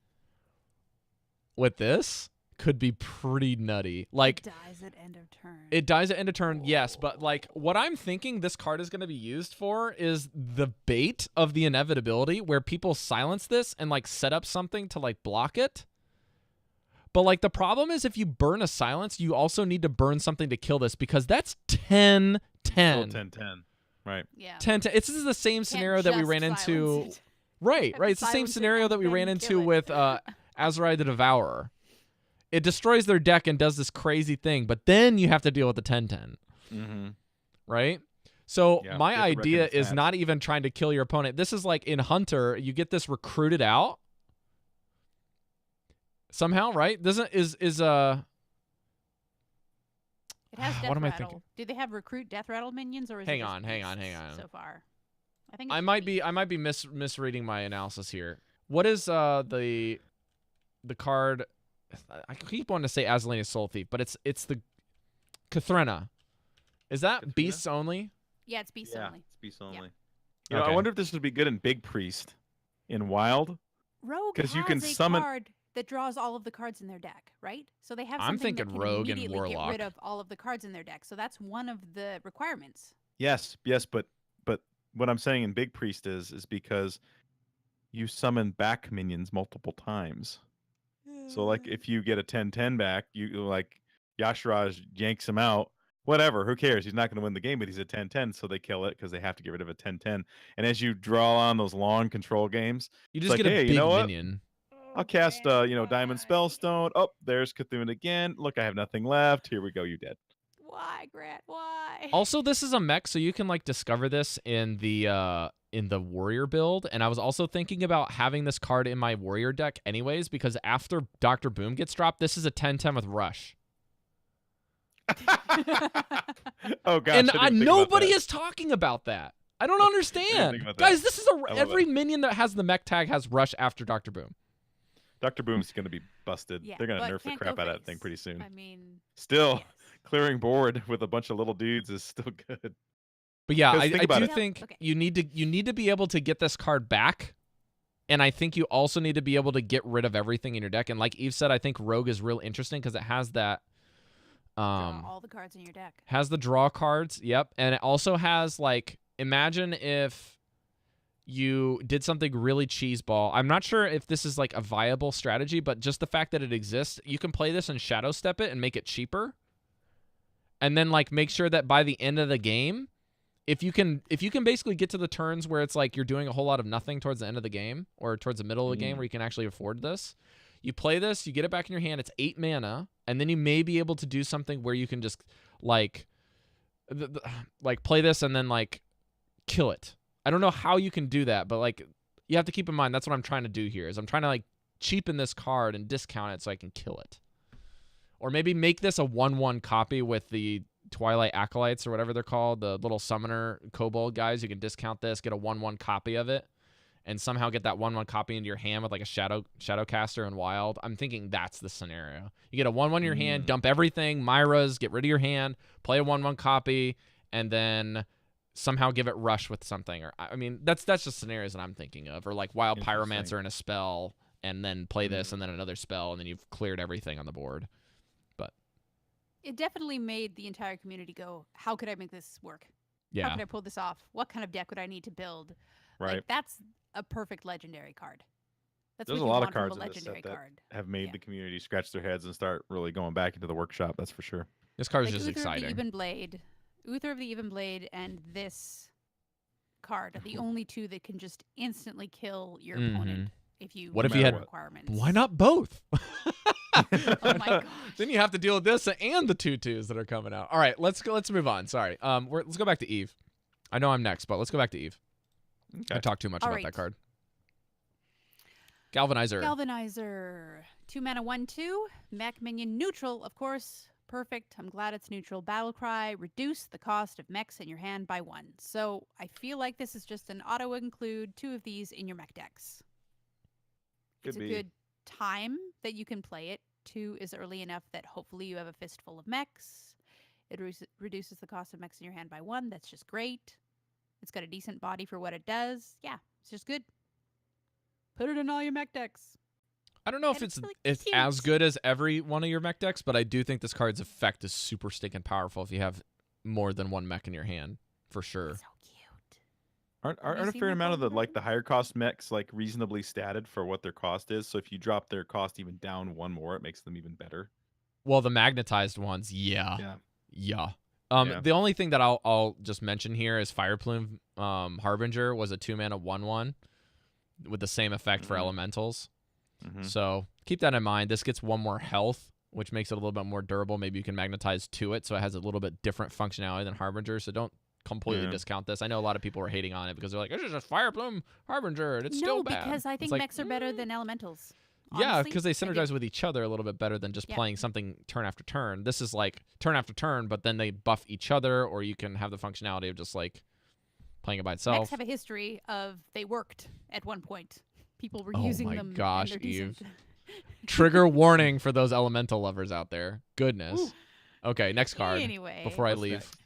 with this could be pretty nutty. Like It dies at end of turn. it dies at end of turn, yes, but like what I'm thinking this card is going to be used for is the bait of the inevitability where people silence this and like set up something to like block it. But like the problem is if you burn a silence, you also need to burn something to kill this because that's 10-10. Still 10-10. Right. Yeah. 10-10. This is the same Can't scenario that we just ran into. silence it. Right, Have right. to It's the same silence it scenario and that we ran then into kill it. with Azrai the Devourer. It destroys their deck and does this crazy thing, but then you have to deal with the 10-10, Mm-hmm. right? So Yeah, my you have to reckon idea its is stats. not even trying to kill your opponent. This is like in Hunter, you get this recruited out somehow, right? Doesn't is It has Death What am I Rattle. thinking? Do they have recruit Death Rattle minions or is Hang it just on, hang on. beasts so far? I think it's I just might be beasts. misreading my analysis here. What is the card? I keep wanting to say Azalina's Soul Thief, but it's the Kathrena. Is that Kathrena? beasts only? Yeah, it's beasts Yeah, only. it's beast only. You know, Okay. I wonder if this would be good in Big Priest, in Wild. Rogue 'Cause has you can a summon- card that draws all of the cards in their deck, right? So they have I'm something thinking that can Rogue and immediately get Warlock. rid of all of the cards in their deck. So that's one of the requirements. Yes, but what I'm saying in Big Priest is because you summon back minions multiple times. So like if you get a 10-10 back, you like Yashraj yanks him out. Whatever, who cares? He's not going to win the game, but he's a 10-10, so they kill it because they have to get rid of a 10-10. And as you draw on those long control games, You It's just like, get a hey, you big know what? minion. I'll cast Diamond Spellstone. Oh, there's Cthulhu again. Look, I have nothing left. Here we go, you dead. Why, Grant? Why? Also, this is a mech, so you can like discover this in the warrior build. And I was also thinking about having this card in my warrior deck anyways, because after Dr. Boom gets dropped, this is a 10-10 with Rush. Oh gosh, And I didn't think about nobody that. is talking about that. I don't understand. about that. Guys, this is love every it. minion that has the mech tag has Rush after Dr. Boom. Dr. Boom's going to be busted. Yeah, They're going to but nerf the can't crap go out of that face. thing pretty soon. I mean, Still, yes. clearing board with a bunch of little dudes is still good. But yeah, 'Cause I think about do it. think Okay. you need to be able to get this card back And I think you also need to be able to get rid of everything in your deck. And like Eve said, I think Rogue is real interesting because it has that. Draw all the cards in your deck. Has the draw cards. Yep. And it also has, like, imagine if you did something really cheeseball. I'm not sure if this is like a viable strategy, but just the fact that it exists, you can play this and shadow step it and make it cheaper. And then like make sure that by the end of the game, if you can basically get to the turns where it's like you're doing a whole lot of nothing towards the end of the game or towards the middle of the game where you can actually afford this, you play this, you get it back in your hand, it's 8 mana, and then you may be able to do something where you can just like play this and then like kill it. I don't know how you can do that, but like you have to keep in mind that's what I'm trying to do here is I'm trying to like cheapen this card and discount it so I can kill it. Or maybe make this a 1/1 copy with the Twilight Acolytes or whatever they're called, the little summoner kobold guys. You can discount this, get a 1/1 copy of it, and somehow get that 1/1 copy into your hand with like a Shadowcaster and Wild. I'm thinking that's the scenario. You get a 1/1 in your hand, dump everything, Myra's, get rid of your hand, play a 1/1 copy, and then somehow give it rush with something. Or I mean, that's just scenarios that I'm thinking of. Or like Wild Pyromancer in a spell, and then play this, and then another spell, and then you've cleared everything on the board. But it definitely made the entire community go, how could I make this work? yeah, How could I pull this off? What kind of deck would I need to build? Right. Like, that's a perfect legendary card. That's There's what a you lot of want from cards a in this legendary set that card. have made the community scratch their heads and start really going back into the workshop. That's for sure. this card is Like just Uther exciting. Of the Even Blade. Uther of the Even Blade and this card are the only two that can just instantly kill your opponent if you What if meet you the had- requirements. Why not both? Oh my gosh. Then you have to deal with this and the 2/2s that are coming out. All right, let's go. Let's move on. Sorry. Let's go back to Eve. I know I'm next, but let's go back to Eve. I talked too much about that card. Galvanizer. Galvanizer. 2 mana 1/2. Mech minion neutral, of course. Perfect. I'm glad it's neutral. Battle cry. Reduce the cost of mechs in your hand by 1. So I feel like this is just an auto include 2 of these in your mech decks. It's a good time that you can play it. 2 is early enough that hopefully you have a fistful of mechs. It reduces the cost of mechs in your hand by 1. That's just great. It's got a decent body for what it does. Yeah, it's just good. Put it in all your mech decks. I don't know if And it's really it's cute. as good as every one of your mech decks, but I do think this card's effect is super stinking powerful if you have more than one mech in your hand, for sure. So cute. Aren't you a seen fair that amount of the card? the higher cost mechs like reasonably statted for what their cost is? So if you drop their cost even down 1 more, it makes them even better. Well, the magnetized ones, yeah. Yeah. The only thing that I'll just mention here is Fireplume Harbinger was a 2 mana 1/1 with the same effect for elementals. So keep that in mind. This gets 1 more health, which makes it a little bit more durable. Maybe you can magnetize to it, so it has a little bit different functionality than Harbinger. So don't completely discount this. I know a lot of people are hating on it because they're like, "This is just Fireplume Harbinger, and it's still bad." No, because I think like, mechs are better than elementals. Yeah, Honestly, because they I do. synergize with each other a little bit better than just playing something turn after turn. This is like turn after turn, but then they buff each other, or you can have the functionality of just like playing it by itself. Mechs have a history of they worked at one point. People were Oh using my them. and gosh, they're Eve. decent. Trigger warning for those elemental lovers out there. Goodness. Ooh. Okay, next card. Anyway, Before I What's leave. next?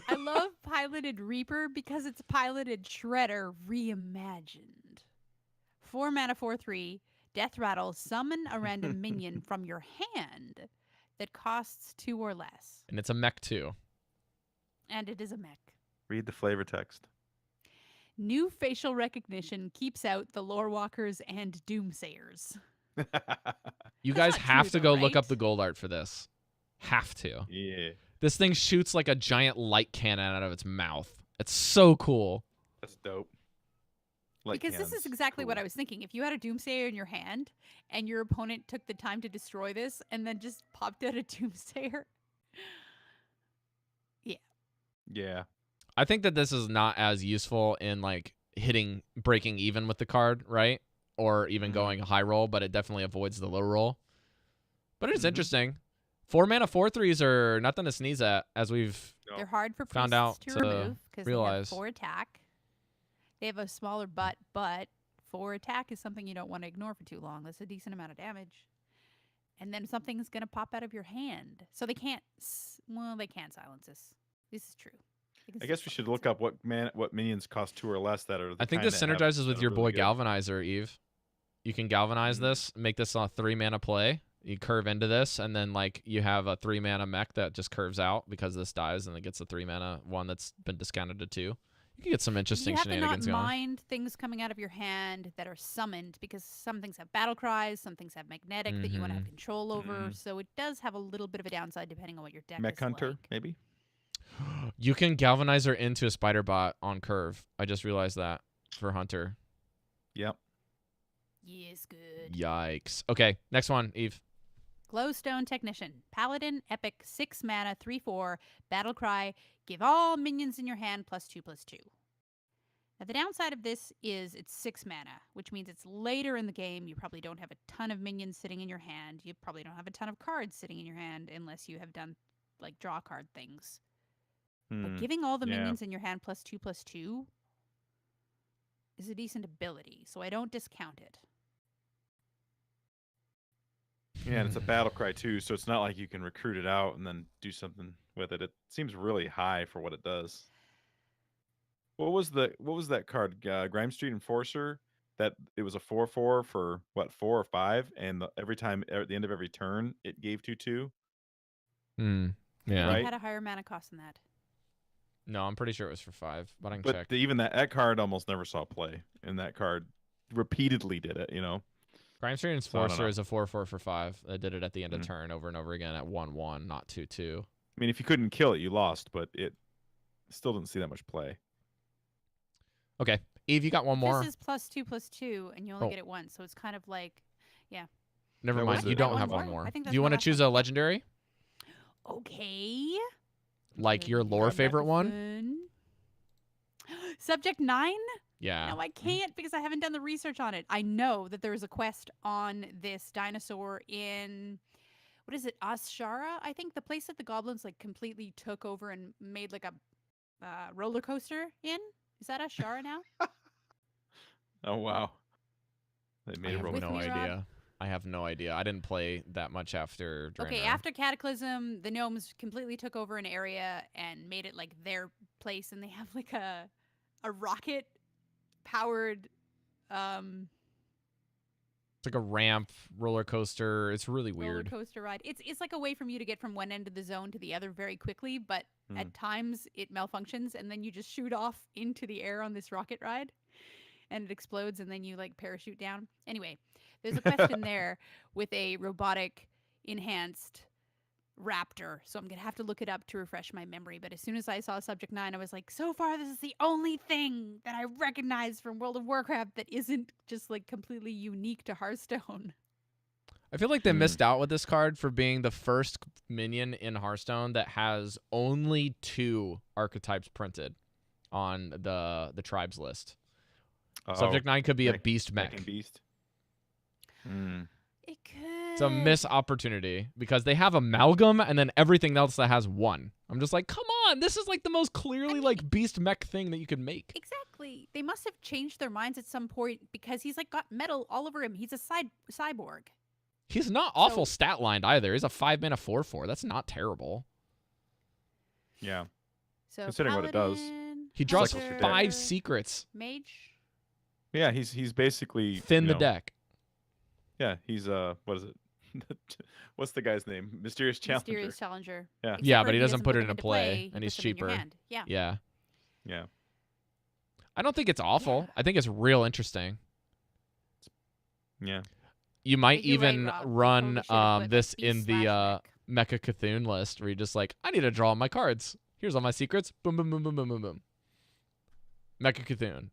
I love Piloted Reaper because it's Piloted Shredder reimagined. 4 mana 4/3. Death Rattle. Summon a random minion from your hand that costs 2 or less. And it's a mech too. And it is a mech. Read the flavor text. New facial recognition keeps out the lore walkers and doomsayers. You That's guys not have true to though, go look up right? the gold art for this. Have to. Yeah. This thing shoots like a giant light cannon out of its mouth. It's so cool. That's dope. Light Because this is cannons, exactly what cool. I was thinking. If you had a Doomsayer in your hand and your opponent took the time to destroy this and then just popped out a Doomsayer. Yeah. I think that this is not as useful in like breaking even with the card, right? Or even going high roll, but it definitely avoids the low roll. But it's interesting. 4 mana 4/3s are nothing to sneeze at, as we've They're hard for Found priests out to to remove because they realize. have 4 attack. They have a smaller butt, but 4 attack is something you don't want to ignore for too long. That's a decent amount of damage. And then something's going to pop out of your hand. So they can't, they can't silence this. This is true. I guess we should look up what minions cost 2 or less that are. I think this synergizes with your boy Galvanizer, Eve. You can galvanize this, make this a 3-mana play. You curve into this, and then like you have a 3-mana mech that just curves out because this dies, and it gets a 3-mana one that's been discounted to 2. You can get some interesting shenanigans You have to not going. mind things coming out of your hand that are summoned, because some things have battle cries, some things have magnetic that you want to have control over. So it does have a little bit of a downside depending on what your deck Mech is Hunter, like. maybe. You can galvanize her into a spider bot on curve. I just realized that for Hunter. Yep. Yes, good. Yikes. Okay, next one, Eve. Glowstone Technician. Paladin, Epic, 6 mana, 3/4, battle cry. Give all minions in your hand +2/+2. Now, the downside of this is it's 6 mana, which means it's later in the game. You probably don't have a ton of minions sitting in your hand. You probably don't have a ton of cards sitting in your hand unless you have done, like, draw card things. But giving all the minions in your hand +2/+2 is a decent ability, so I don't discount it. Yeah, and it's a battle cry too, so it's not like you can recruit it out and then do something with it. It seems really high for what it does. What was that card? Grime Street Enforcer. That it was a 4/4 for what, 4 or 5, and every time at the end of every turn it gave 2/2. Yeah. Right? It had a higher mana cost than that. No, I'm pretty sure it was for 5, but I can But check. even that card almost never saw play, and that card repeatedly did it. Crime Street So I don't Enforcer know. is a 4/4 for 5. They did it at the end of turn over and over again at 1/1, not 2/2. I mean, if you couldn't kill it, you lost, but it still didn't see that much play. Okay, Eve, you got one more. This is +2/+2, and you only Oh. get it once, so it's kind of like, Never That mind. was You it. don't One have more? one more. I think Do that's you my want to last choose one. a legendary? okay. Like your lore favorite one? Fun. Subject 9? Yeah. No, I can't because I haven't done the research on it. I know that there is a quest on this dinosaur in, what is it, Ashara? I think the place that the goblins like completely took over and made like a roller coaster in. Is that Ashara now? Oh wow, they I made a have with roller no me, coaster. Rob? idea. I have no idea. I didn't play that much after Draenor. Okay, after Cataclysm, the gnomes completely took over an area and made it like their place, and they have like a rocket powered It's like a ramp, roller coaster. It's really roller weird. coaster ride. It's like a way for you to get from one end of the zone to the other very quickly, but at times it malfunctions, and then you just shoot off into the air on this rocket ride, and it explodes, and then you like parachute down. Anyway, there's a quest in there with a robotic enhanced raptor, so I'm gonna have to look it up to refresh my memory. But as soon as I saw Subject 9, I was like, so far this is the only thing that I recognize from World of Warcraft that isn't just like completely unique to Hearthstone. I feel like they missed out with this card for being the first minion in Hearthstone that has only 2 archetypes printed on the tribes list. Subject 9 could be a beast mech. Mech and beast. It could. It's a missed opportunity because they have amalgam and then everything else that has 1. I'm just like, come on, this is like the most clearly like beast mech thing that you could make. Exactly. They must have changed their minds at some point because he's like got metal all over him. He's a cyborg. He's not awful stat lined either. He's a 5-mana 4/4. That's not terrible. Yeah. So Considering what it does. Paladin, He draws Cycles your 5 deck. secrets. Mage. Yeah, he's basically Thin you the know, deck. Yeah, he's what is it? What's the guy's name? Mysterious Challenger. Mysterious Challenger. Yeah. Except Yeah, for but he doesn't put it them into play, he and he's puts them in your cheaper. hand. Yeah. Yeah. Yeah. I don't think it's awful. I think it's real interesting. Yeah. You might But you're right, even Rob. They run totally should have put this beast in the slash mech. Mecha Cthulhu list where you're just like, I need to draw my cards. Here's all my secrets. Boom, boom, boom, boom, boom, boom, boom. Mecha Cthulhu.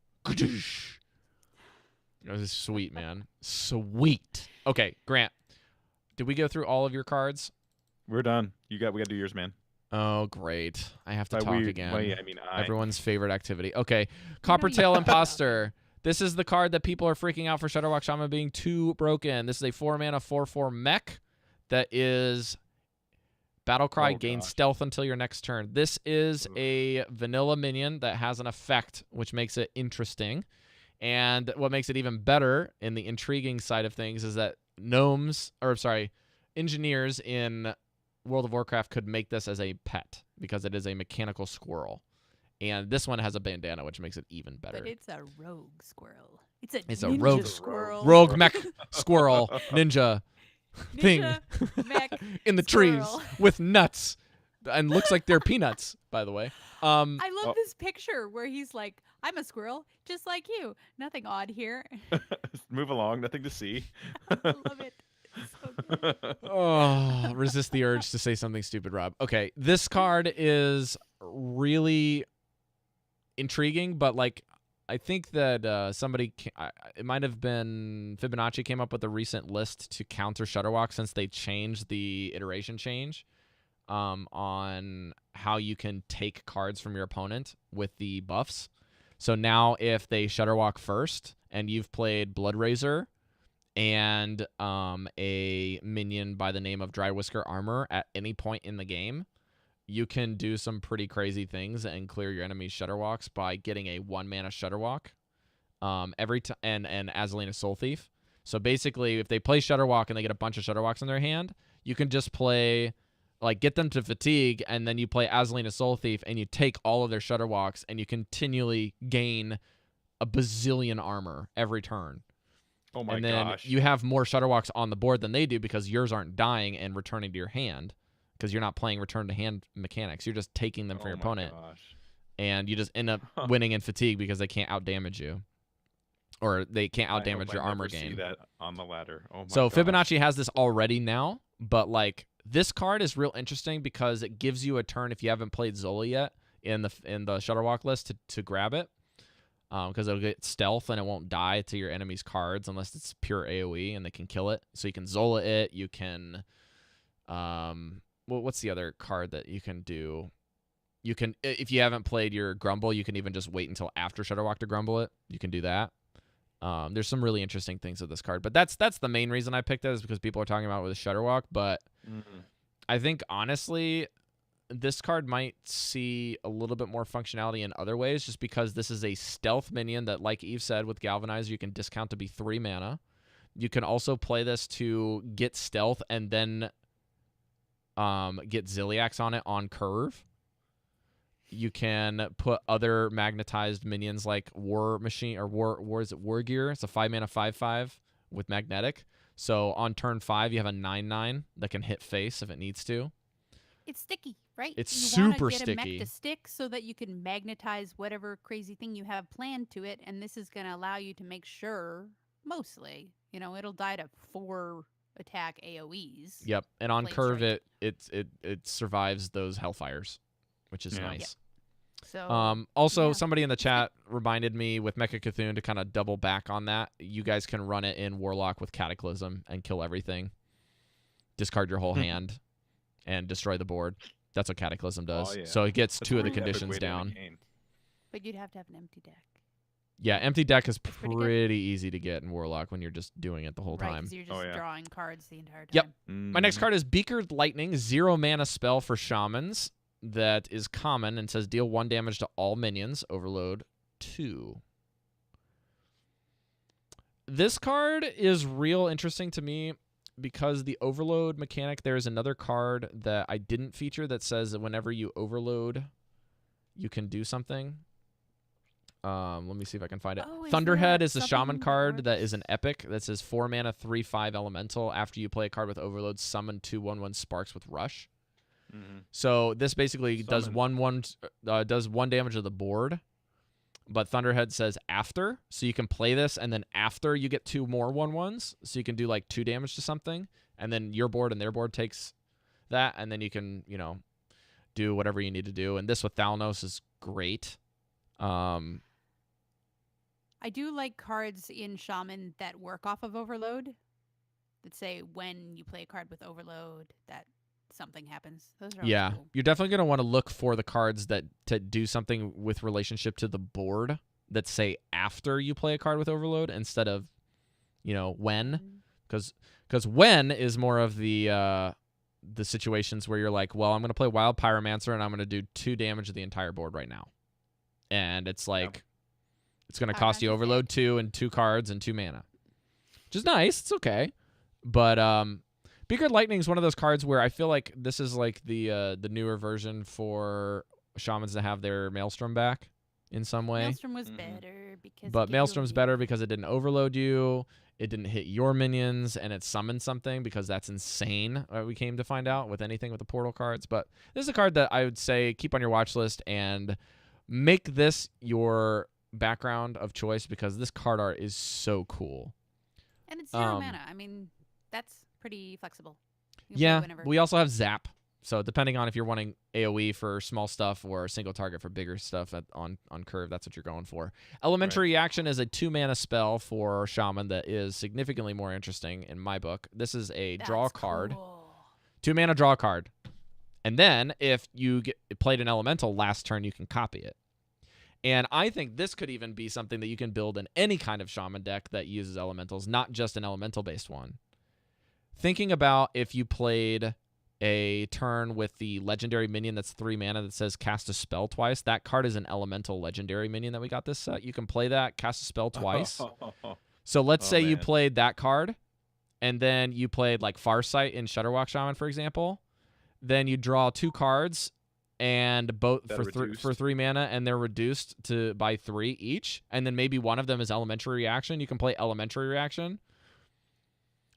This is sweet, man. Sweet. Okay, Grant. Did we go through all of your cards? We're done. We got to do yours, man. Oh, great. I have to By talk we, again. I mean, Everyone's favorite activity. Okay, Coppertail Imposter. This is the card that people are freaking out for Shadowwalk Shaman being too broken. This is a 4-mana 4/4 mech that is Battlecry, gain gosh. stealth until your next turn. This is a vanilla minion that has an effect, which makes it interesting. And what makes it even better in the intriguing side of things is that engineers in World of Warcraft could make this as a pet because it is a mechanical squirrel. And this one has a bandana, which makes it even better. But it's a rogue squirrel. It's a Ninja rogue squirrel. squirrel. Rogue mech squirrel ninja thing Ninja mech in the squirrel. trees with nuts, and looks like they're peanuts, by the way. I love this picture where he's like, I'm a squirrel, just like you. Nothing odd here. Move along, nothing to see. I love it. It's so good. Oh, resist the urge to say something stupid, Rob. Okay, this card is really intriguing, but like I think that it might have been Fibonacci came up with a recent list to counter Shudderwalk since they changed the iteration change on how you can take cards from your opponent with the buffs. So now if they Shudderwalk first and you've played Bloodrazor and a minion by the name of Dry Whisker Armor at any point in the game, you can do some pretty crazy things and clear your enemy's Shudderwalks by getting a 1-mana Shudderwalk every time, and Azalina Soul Thief. So basically, if they play Shudderwalk and they get a bunch of Shudderwalks in their hand, you can just play, like, get them to fatigue, and then you play Azalina Soul Thief, and you take all of their Shudderwalks, and you continually gain a bazillion armor every turn. Oh my and then gosh. you have more Shudderwalks on the board than they do because yours aren't dying and returning to your hand because you're not playing return to hand mechanics. You're just taking them from your opponent, and you just end up winning in fatigue because they can't outdamage you, or they can't outdamage your armor gain. See that on the ladder. Oh my So gosh. Fibonacci has this already now, but like this card is real interesting because it gives you a turn if you haven't played Zola yet in the Shudderwalk list to grab it. Because it'll get stealth and it won't die to your enemy's cards unless it's pure AoE and they can kill it. So you can Zola it. You can, what's the other card that you can do? You can, if you haven't played your Grumble, you can even just wait until after Shudderwalk to Grumble it. You can do that. There's some really interesting things with this card, but that's the main reason I picked it is because people are talking about it with Shudderwalk. But I think honestly, this card might see a little bit more functionality in other ways just because this is a stealth minion that, like Eve said, with Galvanizer, you can discount to be 3 mana. You can also play this to get stealth and then get Ziliax on it on curve. You can put other magnetized minions like War Machine or War Gear. It's a 5-mana 5/5 with magnetic. So on turn 5, you have a 9/9 that can hit face if it needs to. It's sticky, right? It's you wanna super get sticky. a mech to stick so that you can magnetize whatever crazy thing you have planned to it, and this is going to allow you to make sure, mostly, it'll die to 4 attack AoEs. Yep, and on Flame curve strike. it survives those Hellfires, which is nice. So Also, yeah. somebody in the chat reminded me with Mecha Cthulhu to kind of double back on that. You guys can run it in Warlock with Cataclysm and kill everything. Discard your whole hand and destroy the board. That's what Cataclysm does. Oh, yeah. So it gets That's 2 a of the pretty epic conditions way to end a down. game. But you'd have to have an empty deck. Yeah, empty deck is pretty good. pretty easy to get in Warlock when you're just doing it the whole Right, time. because you're just Oh, yeah. drawing cards the entire time. Yep. My next card is Beakered Lightning, 0 mana spell for shamans that is common and says deal 1 damage to all minions, overload 2. This card is real interesting to me because the overload mechanic, there is another card that I didn't feature that says that whenever you overload, you can do something. Let me see if I can find it. Oh, is Thunderhead there is a something shaman that card that works? is an epic that says 4 mana 3/5 elemental. After you play a card with overload, summon 2 1/1 sparks with rush. So this basically does Summon. 1/1 does 1 damage to the board. But Thunderhead says after, so you can play this, and then after you get 2 more 1/1s, so you can do like 2 damage to something, and then your board and their board takes that, and then you can, do whatever you need to do. And this with Thalnos is great. I do like cards in Shaman that work off of Overload. That say when you play a card with Overload, that something happens. Those are always Yeah, cool. you're definitely going to want to look for the cards that to do something with relationship to the board that say after you play a card with overload instead of, when, because when is more of the situations where you're like, well, I'm going to play Wild Pyromancer and I'm going to do 2 damage to the entire board right now, and it's like it's going to cost you Pyromancer's overload 2 and 2 cards and 2 mana, which is nice. It's okay, but Beakered Lightning is one of those cards where I feel like this is like the newer version for shamans to have their Maelstrom back in some way. Maelstrom was better because. But it Maelstrom's overloaded. better because it didn't overload you. It didn't hit your minions, and it summoned something because that's insane. We came to find out with anything with the portal cards. But this is a card that I would say keep on your watch list and make this your background of choice because this card art is so cool. And it's 0 mana. I mean, that's pretty flexible. You can play Yeah, whenever. we also have Zap. So depending on if you're wanting AoE for small stuff or a single target for bigger stuff on curve, that's what you're going for. Elementary Reaction is a 2-mana spell for Shaman that is significantly more interesting in my book. This is a draw card. Cool. 2-mana draw card. And then if you played an Elemental last turn, you can copy it. And I think this could even be something that you can build in any kind of Shaman deck that uses Elementals, not just an Elemental-based one. Thinking about if you played a turn with the legendary minion that's 3 mana that says cast a spell twice. That card is an elemental legendary minion that we got this set. You can play that, cast a spell twice. So let's say you played that card, and then you played like Farsight in Shudderwalk Shaman, for example. Then you draw 2 cards, and both for 3 mana, and they're reduced by 3 each. And then maybe one of them is Elementary Reaction. You can play Elementary Reaction,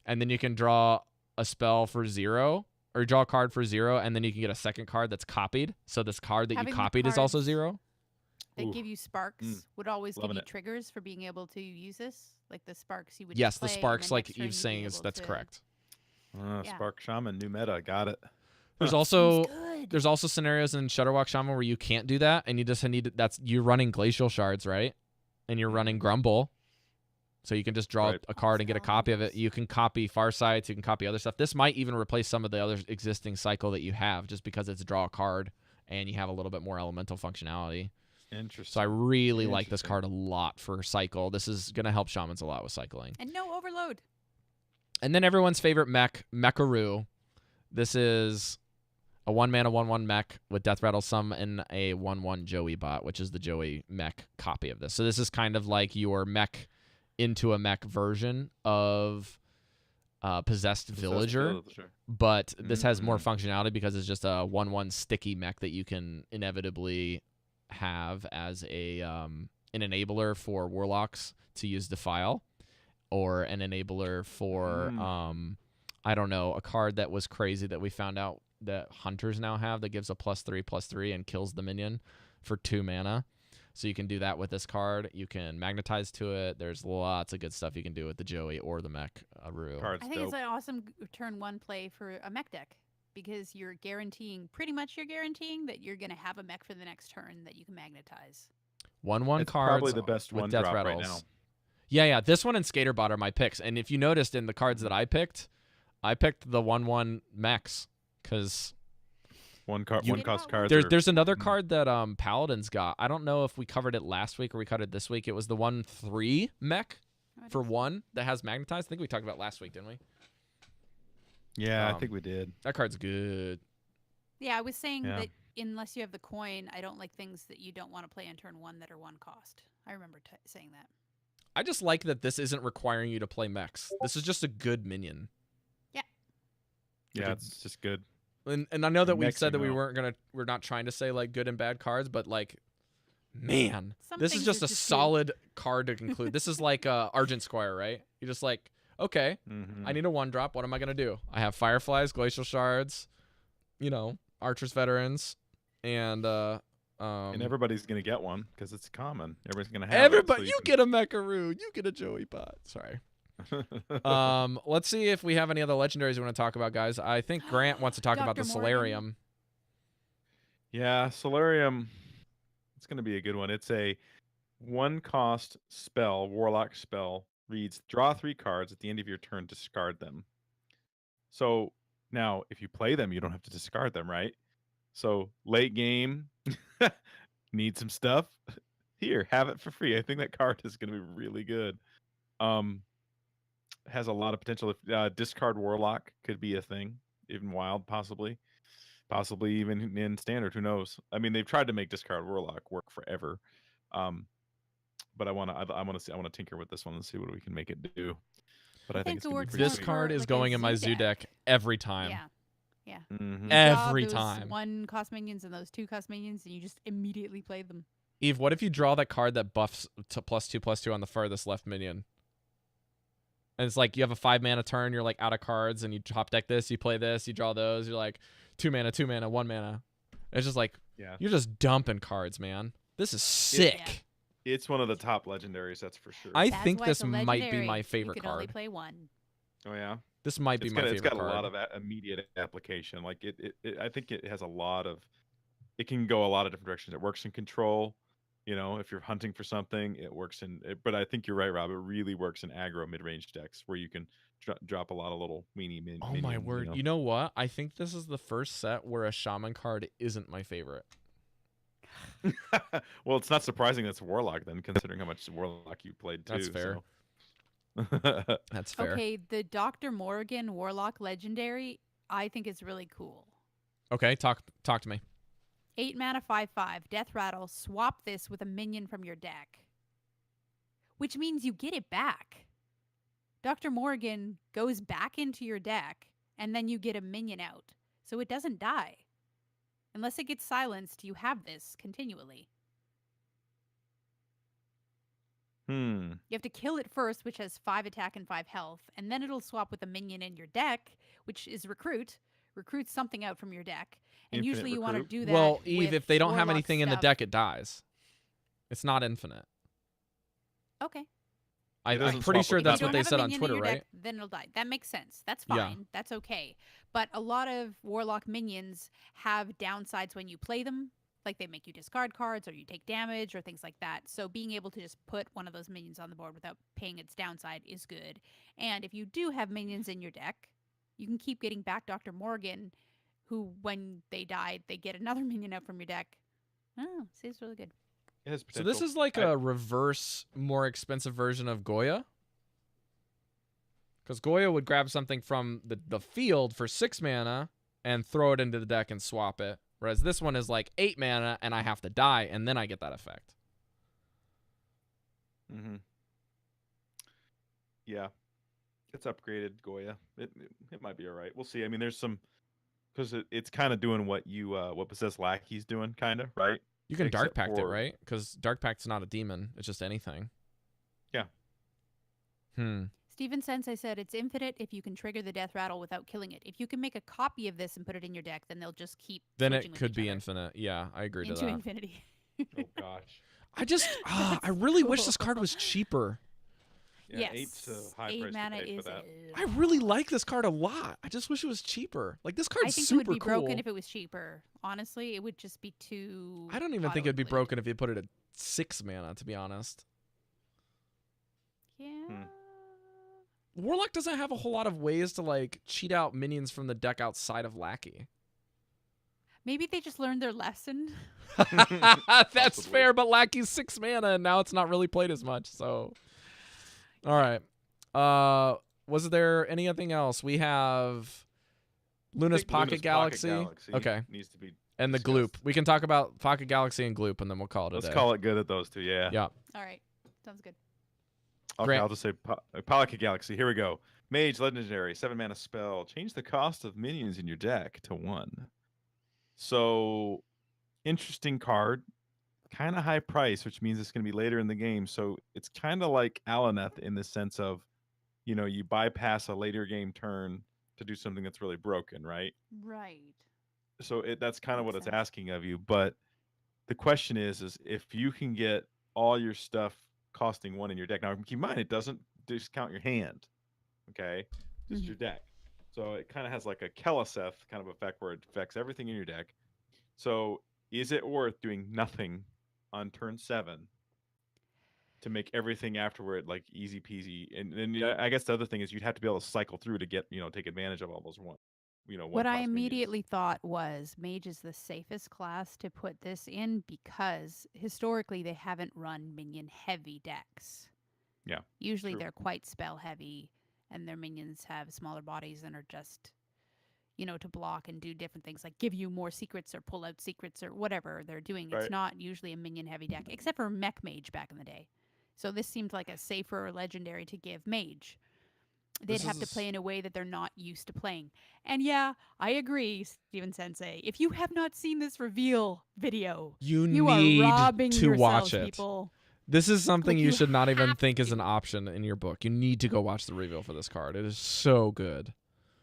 and then you can draw a spell for 0. Or draw a card for 0, and then you can get a second card that's copied. So this card that Having you the copied is also cards 0. That give you sparks would always give Loving you it. triggers for being able to use this. Like the sparks you would Yes, just the play, and sparks, then like next turn Eve's you'd be saying, able that's to- correct. Yeah. Spark Shaman, new meta, got it. There's Seems also good. there's also scenarios in Shudderwalk Shaman where you can't do that, and you just need you're running Glacial Shards, right? And you're running Grumble. So you can just draw a card and get a copy of it. You can copy Farsights. You can copy other stuff. This might even replace some of the other existing cycle that you have just because it's draw a card and you have a little bit more elemental functionality. Interesting. So I really like this card a lot for cycle. This is going to help Shamans a lot with cycling. And no overload. And then everyone's favorite mech, Mecharoo. This is a 1-mana 1/1 mech with Death Rattle summon a 1/1 Joey bot, which is the Joey mech copy of this. So this is kind of like your mech into a mech version of Possessed Villager, but this has more functionality because it's just a 1/1 sticky mech that you can inevitably have as an enabler for Warlocks to use Defile, or an enabler for I don't know, a card that was crazy that we found out that Hunters now have that gives a +3/+3 and kills the minion for 2 mana. So you can do that with this card. You can magnetize to it. There's lots of good stuff you can do with the Joey or the mech Aru. Card's I think dope. it's an awesome turn 1 play for a mech deck because you're guaranteeing that you're going to have a mech for the next turn that you can magnetize. 1/1 It's cards probably the best with one Death drop right Rattles. now. Yeah. This one and Skaterbot are my picks. And if you noticed in the cards that I picked the 1/1 mechs because One You- cost cards. there's another card that Paladin's got. I don't know if we covered it last week or we covered it this week. It was the 1/3 mech for 1 that has magnetized. I think we talked about it last week, didn't we? Yeah, I think we did. That card's good. Yeah, I was saying Yeah. that unless you have the coin, I don't like things that you don't want to play on turn 1 that are 1 cost. I remember saying that. I just like that this isn't requiring you to play mechs. This is just a good minion. Yeah, it's just good. And I know that we Mixing said that them. we're not trying to say like good and bad cards, but like, man, Some this is things just are a just good. solid card to conclude. This is like Argent Squire, right? You're just like, okay, I need a 1-drop. What am I gonna do? I have Fireflies, Glacial Shards, Archer's Veterans, and everybody's gonna get one because it's common. Everybody's gonna have everybody. it, so You get a Mecharoo, you get a Joey Pot. Sorry. Let's see if we have any other legendaries we want to talk about, guys. I think Grant wants to talk about the Dr. Morgan. Solarium. Yeah, Solarium. It's gonna be a good one. It's a 1-cost spell, Warlock spell. Reads: draw 3 cards at the end of your turn, discard them. So now, if you play them, you don't have to discard them, right? So late game, need some stuff. Here, have it for free. I think that card is gonna be really good. Has a lot of potential. If discard Warlock could be a thing, even wild, possibly even in standard. Who knows? I mean, they've tried to make discard Warlock work forever, but I want to tinker with this one and see what we can make it do. But I think it's it gonna be works pretty This out sweet. for, card is like, a going in my zoo zoo deck every time. Yeah. Yeah. Mhm. Draw Every those time. 1 cost minions and those 2 cost minions, and you just immediately play them. Eve, what if you draw that card that buffs to +2/+2 on the farthest left minion? And it's like you have a 5 mana turn, you're like out of cards, and you top deck this, you play this, you draw those, you're like 2 mana, 2 mana, 1 mana. It's just like Yeah. you're just dumping cards, man. This is sick. It's one of the top legendaries, that's for sure. I That's think why this it's a might be legendary. my favorite You can only card. play 1. Oh yeah. This might be my favorite It's got card. a lot of immediate application. Like I think it has a lot of. It can go a lot of different directions. It works in control. If you're hunting for something, it works in. But I think you're right, Rob. It really works in aggro mid-range decks where you can drop a lot lot of minions. Oh my word! You know what? I think this is the first set where a shaman card isn't my favorite. Well, it's not surprising that's Warlock then, considering how much Warlock you played too. That's fair. So. That's fair. Okay, the Dr. Morgan Warlock Legendary, I think is really cool. Okay, talk to me. 8 mana, 5/5, Death Rattle. Swap this with a minion from your deck, which means you get it back. Dr. Morgan goes back into your deck, and then you get a minion out, so it doesn't die. Unless it gets silenced, you have this continually. You have to kill it first, which has 5 attack and 5 health, and then it'll swap with a minion in your deck, which is Recruit. Recruit something out from your deck. And Infinite usually you want to recruit? do that. Well, Eve, with if they don't have Warlock anything in the stuff. deck, it dies. It's not infinite. Okay. It doesn't I'm pretty swap sure with that's If you what don't they have a said on minion in Twitter, your right? deck, then it'll die. That makes sense. That's Yeah. fine. That's okay. But a lot of Warlock minions have downsides when you play them. Like they make you discard cards or you take damage or things like that. So being able to just put one of those minions on the board without paying its downside is good. And if you do have minions in your deck, you can keep getting back Dr. Morgan, who when they die, they get another minion out from your deck. Oh, seems really good. It has So potential. this is like a reverse, more expensive version of Goya. Because Goya would grab something from the field for 6 mana and throw it into the deck and swap it. Whereas this one is like 8 mana and I have to die and then I get that effect. Mm-hmm. Yeah. It's upgraded Goya. It might be all right. We'll see. I mean, there's some because it's kind of doing what Possessed Lackey's doing, kind of, right? You can Dark Except Pact it, for- right? Because Dark Pact's not a demon. It's just anything. Yeah. Steven Sensei said it's infinite if you can trigger the death rattle without killing it. If you can make a copy of this and put it in your deck, then they'll just keep. Then switching it with could each be other infinite. Yeah, I agree to into that. infinity. Oh gosh. I just, I really wish this card was cheaper. Yeah, Yes. 8's a high 8 price mana to pay is for that. I really like this card a lot. I just wish it was cheaper. Like this I card's think super it would be cool. broken if it was cheaper. Honestly, it would just be too. I don't even think it'd be auto-include. broken if you put it at 6 mana, to be honest. Yeah. Warlock doesn't have a whole lot of ways to like cheat out minions from the deck outside of Lackey. Maybe they just learned their lesson. That's Possibly. fair, but Lackey's 6 mana and now it's not really played as much, so. All right. Was there anything else? We have Luna's think Pocket Luna's Galaxy. Okay. Needs to be. And the discussed. Gloop. We can talk about Pocket Galaxy and Gloop and then we'll call it a Let's day. call it good at those two. Yeah. Yeah. All right. Sounds good. Okay, Grant. I'll just say Pocket Galaxy. Here we go. Mage Legendary, 7 mana spell. Change the cost of minions in your deck to 1. So, interesting card. Kind of high price, which means it's going to be later in the game. So, it's kind of like Alaneth in the sense of, you bypass a later game turn to do something that's really broken, right? Right. So, that's kind of what Makes it's sense. asking of you. But the question is if you can get all your stuff costing 1 in your deck. Now, keep in mind, it doesn't discount your hand. Okay, just Mhm. your deck. So it kind of has like a Keleseth kind of effect where it affects everything in your deck. So is it worth doing nothing on turn 7 to make everything afterward like easy peasy? And then I guess the other thing is you'd have to be able to cycle through to get take advantage of all those one What I cost minions. immediately thought was Mage is the safest class to put this in because historically they haven't run minion heavy decks. Yeah, Usually true. they're quite spell heavy and their minions have smaller bodies and are just, to block and do different things like give you more secrets or pull out secrets or whatever they're doing. Right. It's not usually a minion heavy deck except for Mech Mage back in the day. So this seemed like a safer legendary to give Mage. they'd have to play in a way that they're not used to playing. And yeah, I agree, Steven Sensei. If you have not seen this reveal video, You are need robbing to watch yourselves, it. people. This is something Like, you you should not even have think is an to. option in your book. You need to go watch the reveal for this card. It is so good.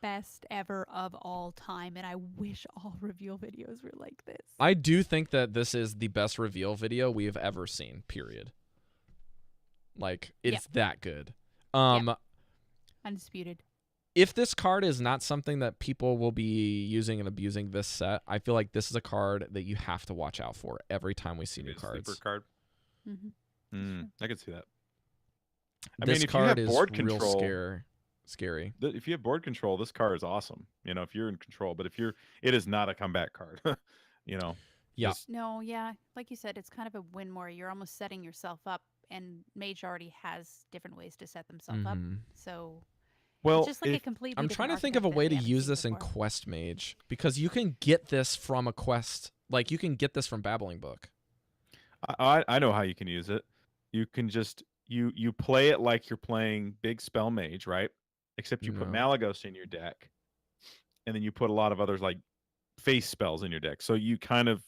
Best ever of all time, and I wish all reveal videos were like this. I do think that this is the best reveal video we have ever seen, period. Like, it's that good. Undisputed. If this card is not something that people will be using and abusing this set, I feel like this is a card that you have to watch out for every time we see new cards. Sleeper card. Mm-hmm. I can see that. This if card you have is board real control, scary. If you have board control, this card is awesome. If you're in control, but it is not a comeback card. Yeah. No, yeah. Like you said, it's kind of a win more. You're almost setting yourself up, and Mage already has different ways to set themselves up. So Well, it's just like a completely I'm different trying to think of a archetype that way we to haven't use seen this in before. Quest Mage, because you can get this from a quest. Like, you can get this from Babbling Book. I know how you can use it. You can just you play it like you're playing big spell mage, right? Except you put No. Malagos in your deck, and then you put a lot of others like face spells in your deck. So you kind of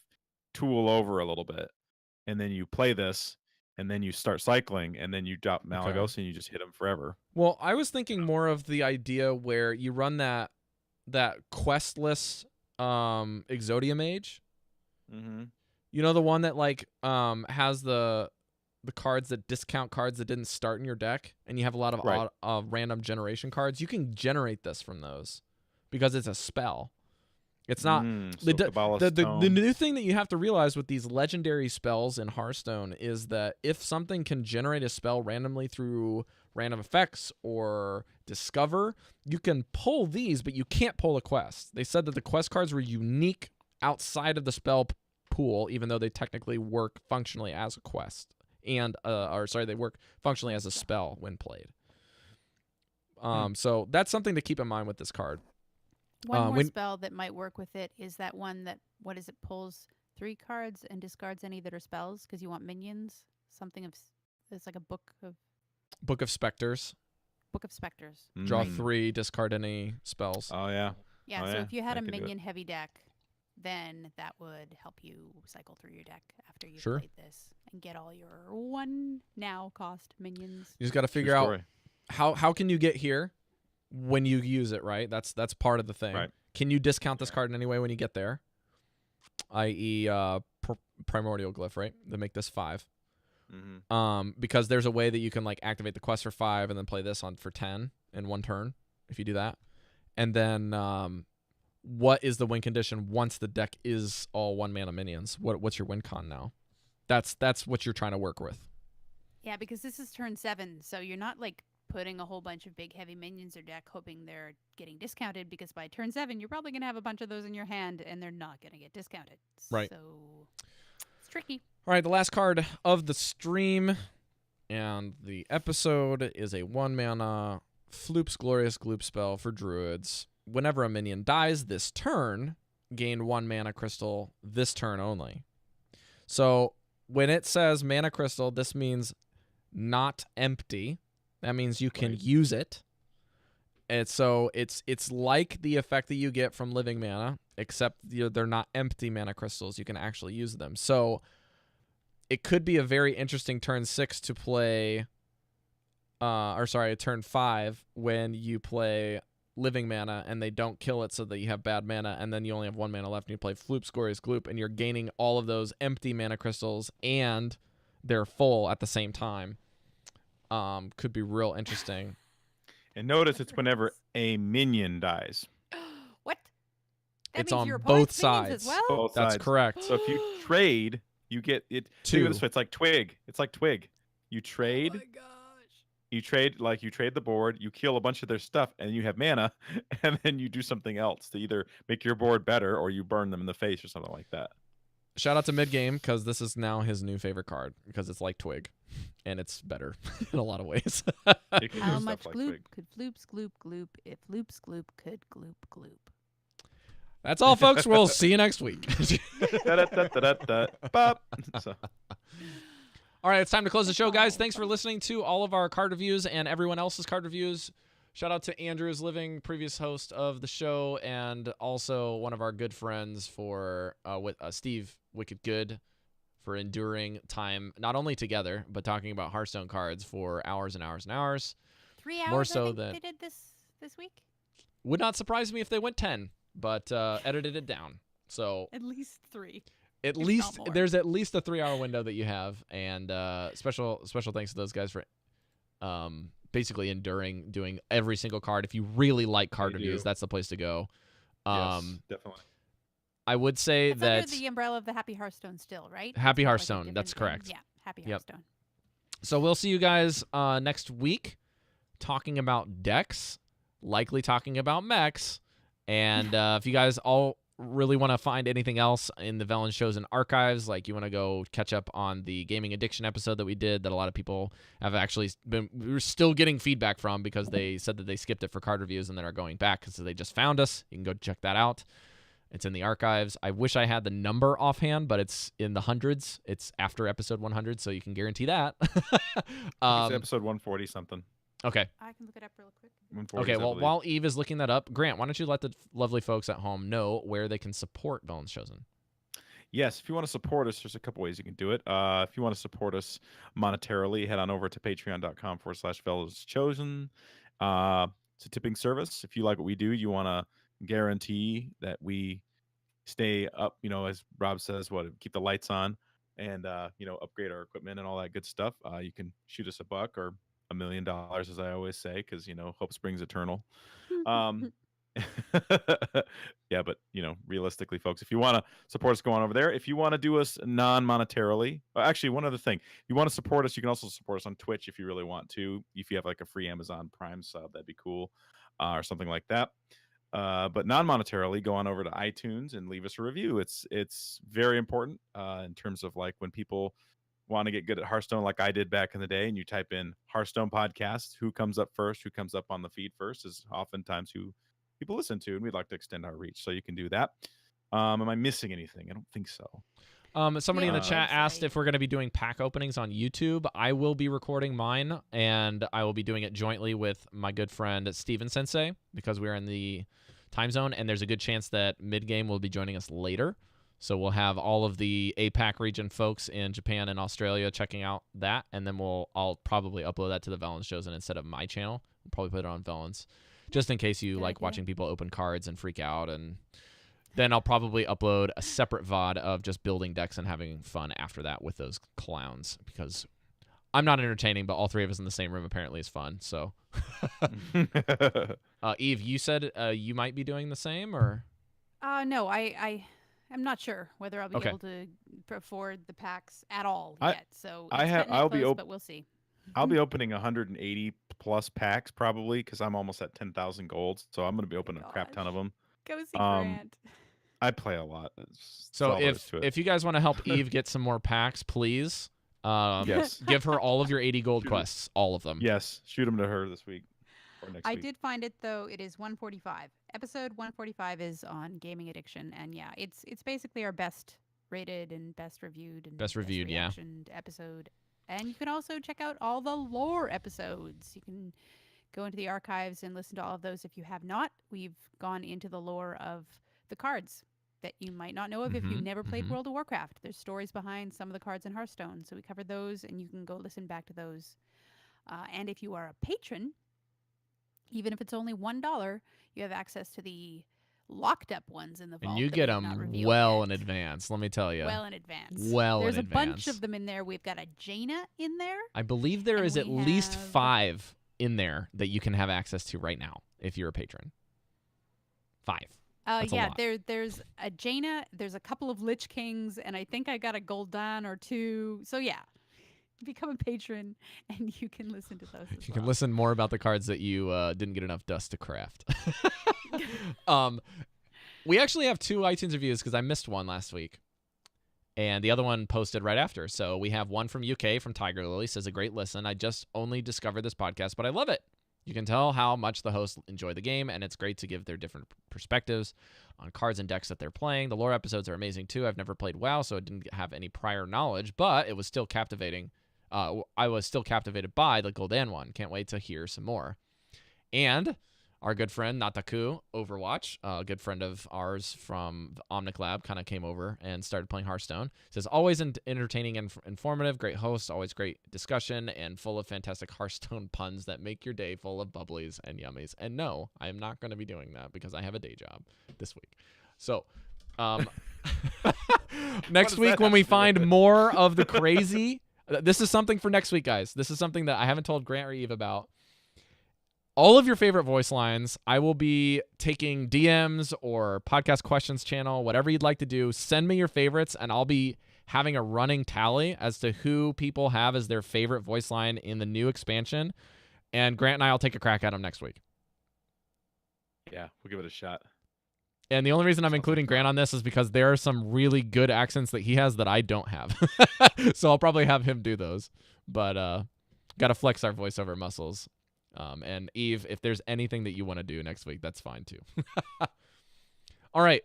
tool over a little bit, and then you play this, and then you start cycling, and then you drop Malagos and you just hit them forever. Well, I was thinking more of the idea where you run that questless Exodia Mage. Mm-hmm. You know, the one that like has the cards that discount cards that didn't start in your deck, and you have a lot of Right. random generation cards. You can generate this from those because it's a spell. It's not the new thing that you have to realize with these legendary spells in Hearthstone is that if something can generate a spell randomly through random effects or discover, you can pull these, but you can't pull a quest. They said that the quest cards were unique outside of the spell pool, even though they technically work functionally as a quest, and they work functionally as a spell when played. So that's something to keep in mind with this card. One more spell that might work with it is that one that, pulls 3 cards and discards any that are spells because you want minions. It's like a Book of Specters. Book of Specters. Draw 3, discard any spells. Oh, yeah. Yeah, Oh, so yeah. if you had I a could do it. minion-heavy deck, then that would help you cycle through your deck after you've Sure. played this and get all your 1 now cost minions. You just got to figure out how can you get here when you use it, right? That's part of the thing. Right. Can you discount this card in any way when you get there? I.e. Primordial Glyph, right? They make this 5. Mm-hmm. Because there's a way that you can like activate the quest for 5 and then play this on for 10 in one turn if you do that. And then what is the win condition once the deck is all 1 mana minions? What's your win con now? That's what you're trying to work with. Yeah, because this is turn 7, so you're not like putting a whole bunch of big heavy minions in your deck hoping they're getting discounted, because by turn 7 you're probably going to have a bunch of those in your hand and they're not going to get discounted. Right. So it's tricky. All right, the last card of the stream and the episode is a 1 mana Floop's Glorious Gloop spell for Druids. Whenever a minion dies this turn, gain 1 mana crystal this turn only. So when it says mana crystal, this means not empty. That means you can use it. And so it's like the effect that you get from living mana, except they're not empty mana crystals. You can actually use them. So it could be a very interesting turn 6 to play, turn 5 when you play living mana and they don't kill it so that you have bad mana, and then you only have 1 mana left and you play Floop's Glorious Gloop and you're gaining all of those empty mana crystals and they're full at the same time. Could be real interesting. And notice it's whenever a minion dies. What? That It's means on your both opponent's minions sides. as well? Both That's sides. correct. So if you trade, you get it. Think of it this way, it's like Twig. It's like Twig. You trade. Oh my gosh. You trade the board, you kill a bunch of their stuff, and you have mana, and then you do something else to either make your board better or you burn them in the face or something like that. Shout out to Mid Game, because this is now his new favorite card, because it's like Twig, and it's better in a lot of ways. It can do How stuff much like gloop Twig. could Floop's Gloop gloop if Floop's Gloop could gloop gloop? That's all, folks. We'll see you next week. Da-da-da-da-da-da. Bop. So, All right, it's time to close the show, guys. Thanks for listening to all of our card reviews and everyone else's card reviews. Shout out to Andrews Living, previous host of the show, and also one of our good friends with Steve Wicked Good for enduring time not only together but talking about Hearthstone cards for hours and hours and hours. 3 hours. More so I think than they did this week. would not surprise me if they went 10, but edited it down. So At least 3. at if least not more. there's at least a 3-hour window that you have, and special thanks to those guys for basically enduring doing every single card. If you really like card They reviews, do. that's the place to go. Yes, definitely. I would say It's that under the umbrella of the Happy Hearthstone still, right? Happy It's not like a Hearthstone, different that's thing. correct. Yeah, Happy Yep. Hearthstone. so we'll see you guys next week talking about decks, likely talking about mechs, and if you guys all really want to find anything else in the Velen shows and archives, like you want to go catch up on the gaming addiction episode that we did that a lot of people have actually we're still getting feedback from because they said that they skipped it for card reviews and then are going back because they just found us. You can go check that out. It's in the archives. I wish I had the number offhand, but it's in the hundreds. It's after episode 100, so you can guarantee that. It's episode 140 something. Okay. I can look it up real quick. 140s, Okay, I well, believe. while Eve is looking that up, Grant, why don't you let the lovely folks at home know where they can support Velen's Chosen? Yes, if you want to support us, there's a couple ways you can do it. If you want to support us monetarily, head on over to patreon.com/VelensChosen. It's a tipping service. If you like what we do, you want to guarantee that we stay up, as Rob says, keep the lights on and, upgrade our equipment and all that good stuff. You can shoot us $1 or $1 million, as I always say, because, hope springs eternal. Yeah, but realistically, folks, if you want to support us, go on over there. If you want to do us non-monetarily, actually, one other thing, if you want to support us, you can also support us on Twitch if you really want to. If you have like a free Amazon Prime sub, that'd be cool, or something like that. But non-monetarily, go on over to iTunes and leave us a review. It's very important in terms of like when people want to get good at Hearthstone like I did back in the day, and you type in Hearthstone podcast, who comes up first, who comes up on the feed first is oftentimes who people listen to, and we'd like to extend our reach, so you can do that. Am I missing anything? I don't think so. Somebody in the Yeah. chat asked Website. if we're going to be doing pack openings on YouTube. I will be recording mine, and I will be doing it jointly with my good friend Steven Sensei because we're in the time zone, and there's a good chance that mid-game will be joining us later. So we'll have all of the APAC region folks in Japan and Australia checking out that, and then I'll probably upload that to the Velen's Chosen instead of my channel. We'll probably put it on Velen's, just in case you Good like idea. watching people open cards and freak out. And then I'll probably upload a separate VOD of just building decks and having fun after that with those clowns, because I'm not entertaining, but all three of us in the same room apparently is fun. So, Eve, you said you might be doing the same, or? No, I'm not sure whether I'll be Okay. able to afford the packs at all I- yet. So I it's have- cutting it I'll be close, op- but we'll see. I'll be opening 180 plus packs probably because I'm almost at 10,000 gold, so I'm going to be opening a crap ton of them. Go see Um, Grant. I play a lot. That's So all there is to it. if you guys want to help Eve get some more packs, please Yes. give her all of your 80 gold Shoot. quests, all of them. Yes, shoot them to her this week or next I week. did find it though. It is 145. Episode 145 is on gaming addiction, and yeah, it's basically our best rated and best reviewed and Best reviewed, yeah. reactioned episode. And you can also check out all the lore episodes. You can go into the archives and listen to all of those if you have not. We've gone into the lore of the cards that you might not know of if Mhm, you've never played mhm. World of Warcraft. There's stories behind some of the cards in Hearthstone, so we covered those, and you can go listen back to those. And if you are a patron, even if it's only $1, you have access to the locked up ones in the vault. And you that get we've not them revealed well yet. in advance, let me tell you. Well in advance. Well There's in a bunch advance. of them in there. We've got a Jaina in there. I believe there And is at we least have- 5 in there that you can have access to right now if you're a patron. 5. That's a Yeah, lot. there's a Jaina, there's a couple of Lich Kings, and I think I got a Gul'dan or 2. So yeah, become a patron and you can listen to those as You can well. listen more about the cards that you didn't get enough dust to craft. We actually have 2 iTunes reviews because I missed one last week. And the other one posted right after. So we have one from UK from Tiger Lily, says a great listen. I just only discovered this podcast, but I love it. You can tell how much the hosts enjoy the game, and it's great to give their different perspectives on cards and decks that they're playing. The lore episodes are amazing too. I've never played WoW, so I didn't have any prior knowledge, but it was still captivating. I was still captivated by the Gul'dan one. Can't wait to hear some more. And our good friend Nataku Overwatch, a good friend of ours from the Omnic Lab, kind of came over and started playing Hearthstone. Says always entertaining and informative, great host, always great discussion, and full of fantastic Hearthstone puns that make your day full of bubblies and yummies. And no, I am not going to be doing that because I have a day job this week. So next week when we find more of the crazy, this is something for next week, guys. This is something that I haven't told Grant or Eve about. All of your favorite voice lines, I will be taking DMs or podcast questions channel, whatever you'd like to do. Send me your favorites, and I'll be having a running tally as to who people have as their favorite voice line in the new expansion. And Grant and I will take a crack at them next week. Yeah, we'll give it a shot. And the only reason I'm including Grant on this is because there are some really good accents that he has that I don't have. So I'll probably have him do those. But got to flex our voiceover muscles. And Eve, if there's anything that you want to do next week, that's fine too. All right.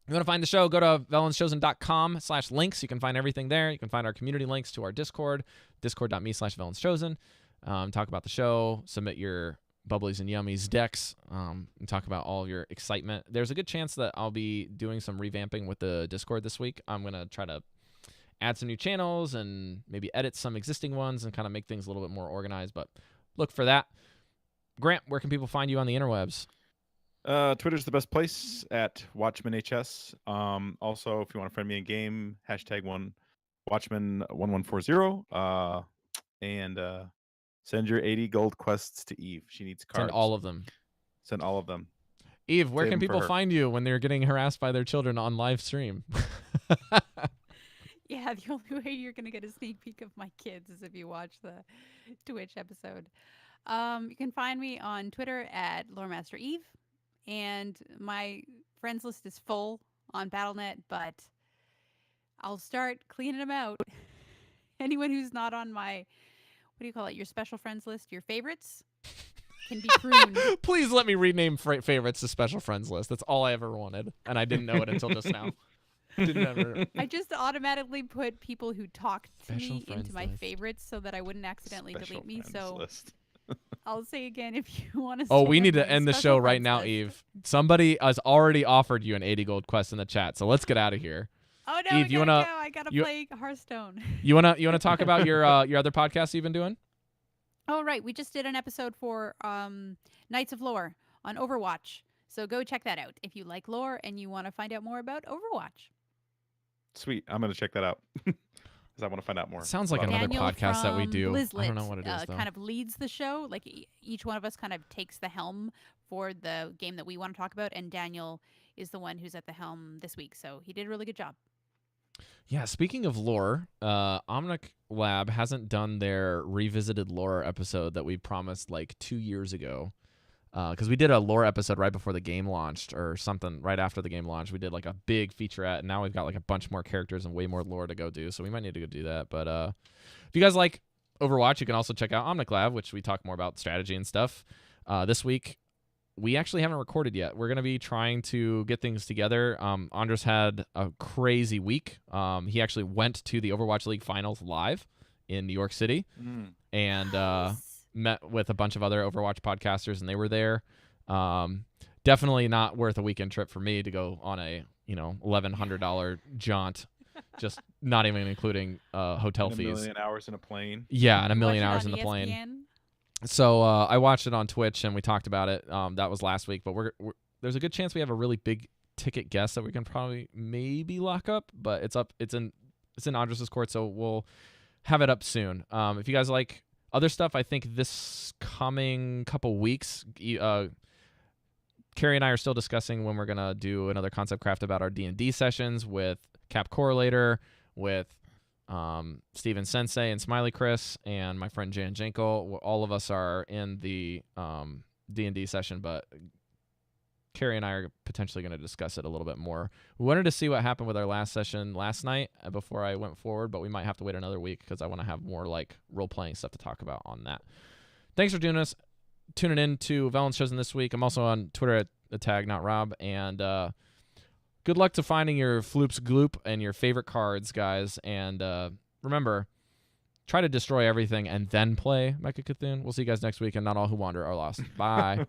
You want to find the show, go to velenschosen.com/links. You can find everything there. You can find our community links to our Discord, discord.me/velenschosen. Talk about the show, submit your bubblies and yummies decks, and talk about all your excitement. There's a good chance that I'll be doing some revamping with the Discord this week. I'm going to try to add some new channels and maybe edit some existing ones and kind of make things a little bit more organized, but look for that. Grant, where can people find you on the interwebs? Twitter's the best place at WatchmanHS. Also, if you want to friend me in game, #Watchman1140. And send your 80 gold quests to Eve. She needs cards. Send all of them. Send all of them. Eve, where Save can them for people her. find you when they're getting harassed by their children on live stream? Yeah, the only way you're going to get a sneak peek of my kids is if you watch the Twitch episode. You can find me on Twitter at LoreMasterEve, and my friends list is full on Battle.net, but I'll start cleaning them out. Anyone who's not on my, what do you call it, your special friends list, your favorites, can be pruned. Please let me rename favorites to special friends list. That's all I ever wanted, and I didn't know it until just now. Didn't ever. I just automatically put people who talked to Special me friends into my list. favorites so that I wouldn't accidentally Special delete me. friends So list. I'll say again, if you want to. Oh, we need to end the show right now, Eve. Somebody has already offered you an 80 gold quest in the chat, so let's get out of here. Oh no, Eve, I you gotta wanna- go. I gotta you- play Hearthstone. You wanna talk about your other podcasts you've been doing? Oh right, we just did an episode for Knights of Lore on Overwatch. So go check that out if you like lore and you want to find out more about Overwatch. Sweet. I'm going to check that out. Because I want to find out more. Sounds like about it. another Daniel podcast that we from do. I Blizzlet, don't know what it is though. kind of leads the show. Like each one of us kind of takes the helm for the game that we want to talk about, and Daniel is the one who's at the helm this week. So he did a really good job. Yeah, speaking of lore, Omnic Lab hasn't done their revisited lore episode that we promised like 2 years ago. Because we did a lore episode right before the game launched or something right after the game launched. We did like a big featurette, and now we've got like a bunch more characters and way more lore to go do. So we might need to go do that. But if you guys like Overwatch, you can also check out Omnic Lab, which we talk more about strategy and stuff. This week, we actually haven't recorded yet. We're going to be trying to get things together. Andres had a crazy week. He actually went to the Overwatch League finals live in New York City and met with a bunch of other Overwatch podcasters, and they were there. Definitely not worth a weekend trip for me to go on a $1,100 jaunt, just not even including hotel And a fees. million hours in a plane. Yeah, and a You million watch it hours on in the plane. ESPN? So I watched it on Twitch, and we talked about it. That was last week, but we're there's a good chance we have a really big ticket guest that we can probably maybe lock up. But it's up. It's in Andres' court, so we'll have it up soon. If you guys like other stuff, I think this coming couple weeks, Carrie and I are still discussing when we're gonna do another concept craft about our D&D sessions with Cap Correlator, with Steven Sensei and Smiley Chris and my friend Jan Jankel. All of us are in the D&D session, but Carrie and I are potentially going to discuss it a little bit more. We wanted to see what happened with our last session last night before I went forward, but we might have to wait another week because I want to have more like role-playing stuff to talk about on that. Thanks for tuning in to Velen's Chosen this week. I'm also on Twitter at the tag not Rob, and good luck to finding your Floop's Gloop and your favorite cards, guys. And remember, try to destroy everything and then play Mecha Cthulhu. We'll see you guys next week, and not all who wander are lost. Bye.